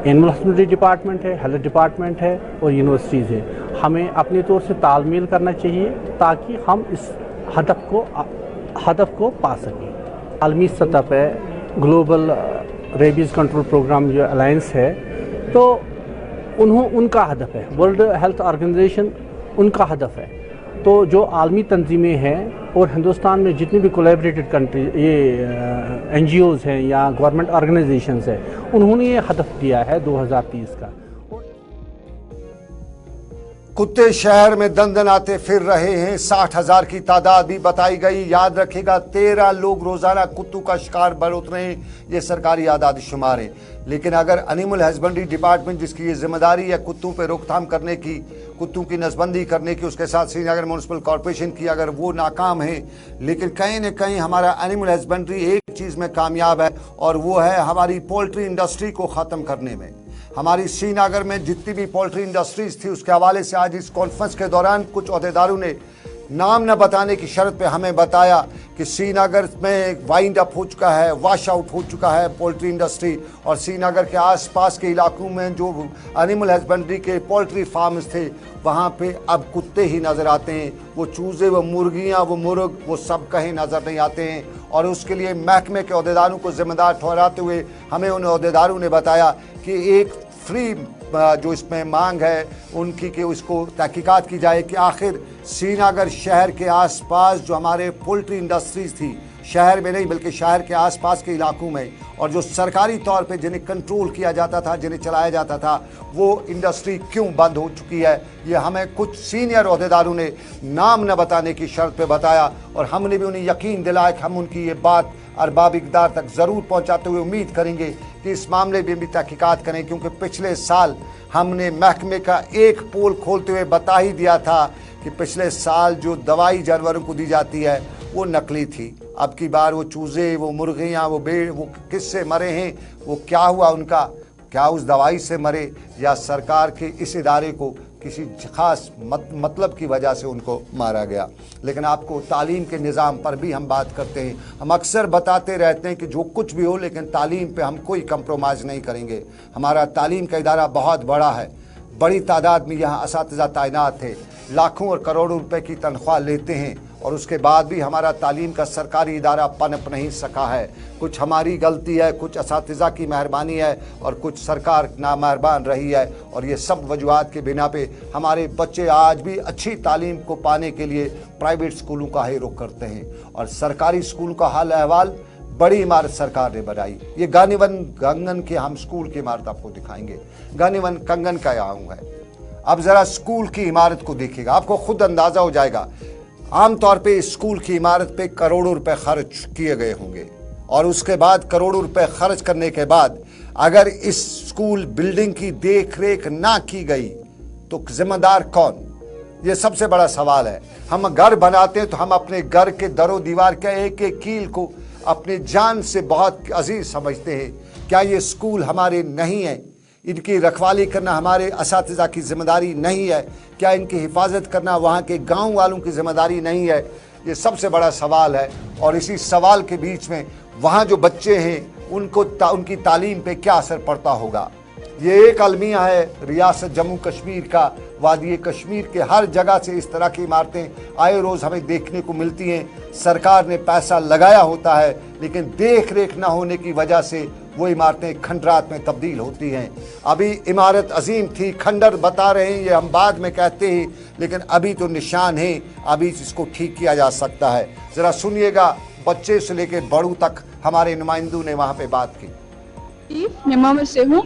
Speaker 11: एनिमल हस्बेंड्री डिपार्टमेंट है, हेल्थ डिपार्टमेंट है और यूनिवर्सिटीज़ है। हमें अपने तौर से तालमेल करना चाहिए ताकि हम इस हदफ को पा सकें। आलमी सतह पर ग्लोबल रेबीज़ कंट्रोल प्रोग्राम जो अलायंस है, तो उनका हदफ है, वर्ल्ड हेल्थ ऑर्गेनाइजेशन उनका हदफ है। तो जो आलमी तंजीमें हैं और हिंदुस्तान में जितनी भी कोलैबोरेटेड कंट्री ये NGOs हैं या गवर्नमेंट ऑर्गेनाइजेशंस हैं, उन्होंने ये हदफ दिया है 2030 का।
Speaker 1: कुत्ते शहर में दंदनाते फिर रहे हैं, 60,000 की तादाद भी बताई गई। याद रखेगा 13 लोग रोजाना कुत्तों का शिकार बरत रहे हैं, ये सरकारी आदाद शुमार है। लेकिन अगर एनिमल हस्बेंड्री डिपार्टमेंट जिसकी ये जिम्मेदारी है कुत्तों पे रोकथाम करने की, कुत्तों की नसबंदी करने की, उसके साथ श्रीनगर म्यूनसिपल कॉरपोरेशन की, अगर वो नाकाम है, लेकिन कहीं न कहीं हमारा एनिमल हस्बेंड्री एक चीज़ में कामयाब है और वो है हमारी पोल्ट्री इंडस्ट्री को ख़त्म करने में। हमारी श्रीनगर में जितनी भी पोल्ट्री इंडस्ट्रीज थी उसके हवाले से आज इस कॉन्फ्रेंस के दौरान कुछ अहदेदारों ने नाम न बताने की शर्त पे हमें बताया कि श्रीनगर में वाइंड अप हो चुका है, वॉश आउट हो चुका है पोल्ट्री इंडस्ट्री, और श्रीनगर के आसपास के इलाकों में जो एनिमल हस्बेंड्री के पोल्ट्री फार्म्स थे वहाँ पे अब कुत्ते ही नज़र आते हैं। वो चूज़े, वो मुर्गियाँ, वो मुर्ग, वो सब कहीं नज़र नहीं आते हैं। और उसके लिए महकमे के अहदेदारों को जिम्मेदार ठहराते हुए हमें उन अहदेदारों ने बताया कि एक फ्री जो इसमें मांग है उनकी कि उसको तहकीकात की जाए कि आखिर श्रीनगर शहर के आसपास जो हमारे पोल्ट्री इंडस्ट्रीज़ थी, शहर में नहीं बल्कि शहर के आसपास के इलाकों में, और जो सरकारी तौर पे जिन्हें कंट्रोल किया जाता था, जिन्हें चलाया जाता था, वो इंडस्ट्री क्यों बंद हो चुकी है। ये हमें कुछ सीनियर अहदेदारों ने नाम न बताने की शर्त पे बताया और हमने भी उन्हें यकीन दिलाया कि हम उनकी ये बात अरबाब इक़्तिदार तक ज़रूर पहुँचाते हुए उम्मीद करेंगे कि इस मामले में भी तहकीकात करें, क्योंकि पिछले साल हमने महकमे का एक पोल खोलते हुए बता ही दिया था कि पिछले साल जो दवाई जानवरों को दी जाती है वो नकली थी। अब की बार वो चूज़े, वो मुर्गियाँ, वो भेड़, वो किससे मरे हैं, वो क्या हुआ उनका, क्या उस दवाई से मरे या सरकार के इस इदारे को किसी खास मतलब की वजह से उनको मारा गया। लेकिन आपको तालीम के निज़ाम पर भी हम बात करते हैं। हम अक्सर बताते रहते हैं कि जो कुछ भी हो लेकिन तालीम पे हम कोई कंप्रोमाइज़ नहीं करेंगे। हमारा तालीम का इदारा बहुत बड़ा है, बड़ी तादाद में यहाँ असातिज़ा तैनात है, लाखों और करोड़ों रुपए की तनख्वाह लेते हैं और उसके बाद भी हमारा तालीम का सरकारी इदारा पनप नहीं सका है। कुछ हमारी गलती है, कुछ असातिज़ा की मेहरबानी है और कुछ सरकार नामहरबान रही है, और ये सब वजूहात के बिना पे हमारे बच्चे आज भी अच्छी तालीम को पाने के लिए प्राइवेट स्कूलों का ही रुख करते हैं। और सरकारी स्कूल का हाल अहवाल, बड़ी इमारत सरकार ने बनाई। ये गानीवन कंगन के हम स्कूल की इमारत आपको दिखाएंगे, गानीवन कंगन का यहाँ है। अब ज़रा स्कूल की इमारत को देखिएगा, आपको खुद अंदाज़ा हो जाएगा। आमतौर पे इस स्कूल की इमारत पे करोड़ों रुपए खर्च किए गए होंगे और उसके बाद करोड़ों रुपए खर्च करने के बाद अगर इस स्कूल बिल्डिंग की देख रेख ना की गई तो जिम्मेदार कौन? ये सबसे बड़ा सवाल है। हम घर बनाते हैं तो हम अपने घर के दरो दीवार के एक एक कील को अपनी जान से बहुत अजीज समझते हैं। क्या ये स्कूल हमारे नहीं है? इनकी रखवाली करना हमारे असातिज़ा की जिम्मेदारी नहीं है? क्या इनकी हिफाजत करना वहाँ के गांव वालों की जिम्मेदारी नहीं है? ये सबसे बड़ा सवाल है। और इसी सवाल के बीच में वहाँ जो बच्चे हैं उनकी तालीम पे क्या असर पड़ता होगा। ये एक अलमिया है रियासत जम्मू कश्मीर का, वादी कश्मीर के हर जगह से इस तरह की इमारतें आए रोज़ हमें देखने को मिलती हैं। सरकार ने पैसा लगाया होता है लेकिन देख रेख ना होने की वजह से वो इमारतें खंडरात में तब्दील होती हैं। अभी इमारत अजीम थी, खंडर बता रहे हैं, ये हम बाद में कहते हैं, लेकिन अभी तो निशान है, अभी इसको ठीक किया जा सकता है। ज़रा सुनिएगा, बच्चे से लेकर बड़ों तक हमारे नुमाइंदों ने वहाँ पे बात की।
Speaker 12: मैं मामा से हूँ।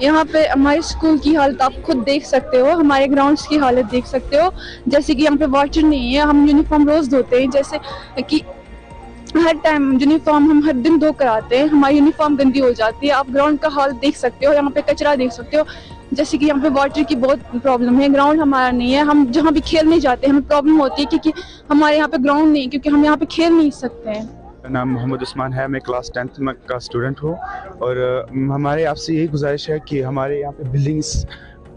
Speaker 12: यहाँ पे हमारे स्कूल की हालत आप खुद देख सकते हो, हमारे ग्राउंड्स की हालत देख सकते हो। जैसे कि यहाँ पे वाटर नहीं है, हम यूनिफॉर्म रोज़ धोते हैं, जैसे कि हर टाइम यूनिफॉर्म हम हर दिन धो कर आते हैं, हमारी यूनिफॉर्म गंदी हो जाती है। आप ग्राउंड का हाल देख सकते हो, यहाँ पे कचरा देख सकते हो। जैसे कि यहाँ पे वाटर की बहुत प्रॉब्लम है, ग्राउंड हमारा नहीं है। हम जहाँ भी खेलने जाते हैं हमें प्रॉब्लम होती है क्योंकि हमारे यहाँ पे ग्राउंड नहीं है, क्योंकि हम यहाँ पे खेल नहीं सकते हैं।
Speaker 13: मेरा नाम मोहम्मद उस्मान है, मैं क्लास 10th का स्टूडेंट हूँ और हमारे आपसे यही गुजारिश है कि हमारे यहाँ पे बिल्डिंग्स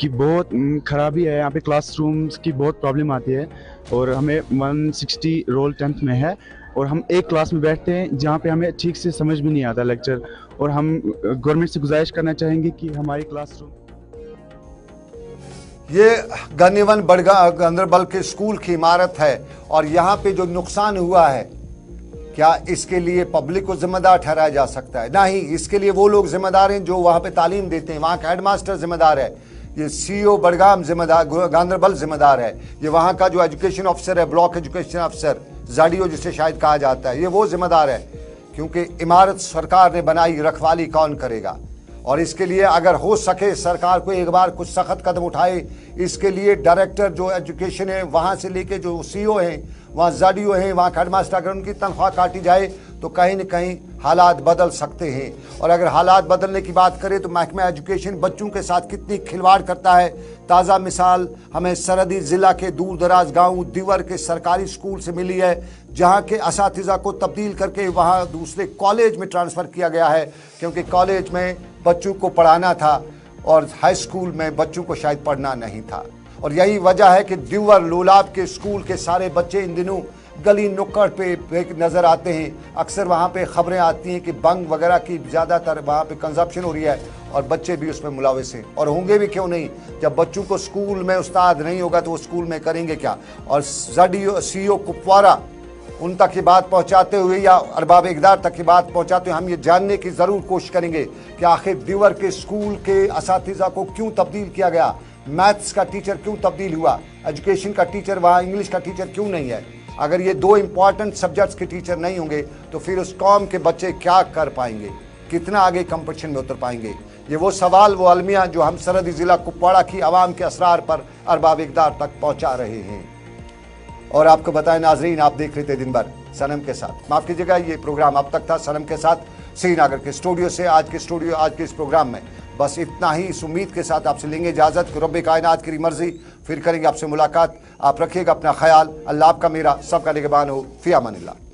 Speaker 13: की बहुत खराबी है। यहाँ पे क्लासरूम्स की बहुत प्रॉब्लम आती है और हमें 160 रोल 10th में है और हम एक क्लास में बैठते हैं जहाँ पे हमें ठीक से समझ भी नहीं आता लेक्चर। और हम गवर्नमेंट से गुजारिश करना चाहेंगे कि हमारी क्लासरूम
Speaker 1: ये गनीवन गांदरबल के स्कूल की इमारत है और यहाँ पे जो नुकसान हुआ है क्या इसके लिए पब्लिक को जिम्मेदार ठहराया जा सकता है? नहीं, इसके लिए वो लोग जिम्मेदार हैं जो वहाँ पे तालीम देते हैं। वहाँ का हेडमास्टर जिम्मेदार है, ये सीईओ बड़गाम जिम्मेदार, गांदरबल जिम्मेदार है, ये वहाँ का जो एजुकेशन ऑफिसर है, ब्लॉक एजुकेशन ऑफिसर जाडियो जिसे शायद कहा जाता है, ये वो जिम्मेदार है। क्योंकि इमारत सरकार ने बनाई, रखवाली कौन करेगा? और इसके लिए अगर हो सके सरकार को एक बार कुछ सख्त कदम उठाए। इसके लिए डायरेक्टर जो एजुकेशन है वहाँ से लेके जो सीईओ हैं, वहाँ जाडियो हैं, वहाँ हेडमास्टर, अगर उनकी तनख्वाह काटी जाए तो कहीं न कहीं हालात बदल सकते हैं। और अगर हालात बदलने की बात करें तो महकमा एजुकेशन बच्चों के साथ कितनी खिलवाड़ करता है। ताज़ा मिसाल हमें सरहदी ज़िला के दूर दराज गाँव दिवर के सरकारी स्कूल से मिली है, जहाँ के असातिज़ा को तब्दील करके वहाँ दूसरे कॉलेज में ट्रांसफ़र किया गया है, क्योंकि कॉलेज में बच्चों को पढ़ाना था और हाई स्कूल में बच्चों को शायद पढ़ना नहीं था। और यही वजह है कि दिवर लोलाब के स्कूल के सारे बच्चे इन दिनों गली नुक्कड़ पे नज़र आते हैं। अक्सर वहाँ पे खबरें आती हैं कि बंग वगैरह की ज़्यादातर वहाँ पे कंजप्शन हो रही है और बच्चे भी उसमें मुलविस हैं। और होंगे भी क्यों नहीं, जब बच्चों को स्कूल में उस्ताद नहीं होगा तो वो स्कूल में करेंगे क्या? और सीईओ कुपवारा उन तक की बात पहुंचाते हुए या अरबाब इक़दार तक की बात पहुंचाते हुए हम ये जानने की ज़रूर कोशिश करेंगे कि आखिर दिवर के स्कूल के असातिज़ा को क्यों तब्दील किया गया, मैथ्स का टीचर क्यों तब्दील हुआ, एजुकेशन का टीचर वहाँ इंग्लिश का टीचर क्यों नहीं है? अगर ये दो इम्पॉर्टेंट सब्जेक्ट्स के टीचर नहीं होंगे तो फिर उस कौम के बच्चे क्या कर पाएंगे, कितना आगे कंपटीशन में उतर पाएंगे? ये वो सवाल, वो अलमिया जो हम सरहदी ज़िला कुपवाड़ा की आवाम के असरार पर अरबाब इक़दार तक पहुँचा रहे हैं। और आपको बताएं नाजरीन, आप देख रहे थे दिन भर सनम के साथ। माफ़ कीजिएगा, ये प्रोग्राम अब तक था सनम के साथ श्रीनगर के स्टूडियो से। आज के इस प्रोग्राम में बस इतना ही। इस उम्मीद के साथ आपसे लेंगे इजाज़त कि रब्बे कायनात की मर्जी, फिर करेंगे आपसे मुलाकात। आप रखिएगा अपना ख्याल। अल्लाह आपका मेरा सबका निगहबान हो। फ़ी अमानिल्लाह।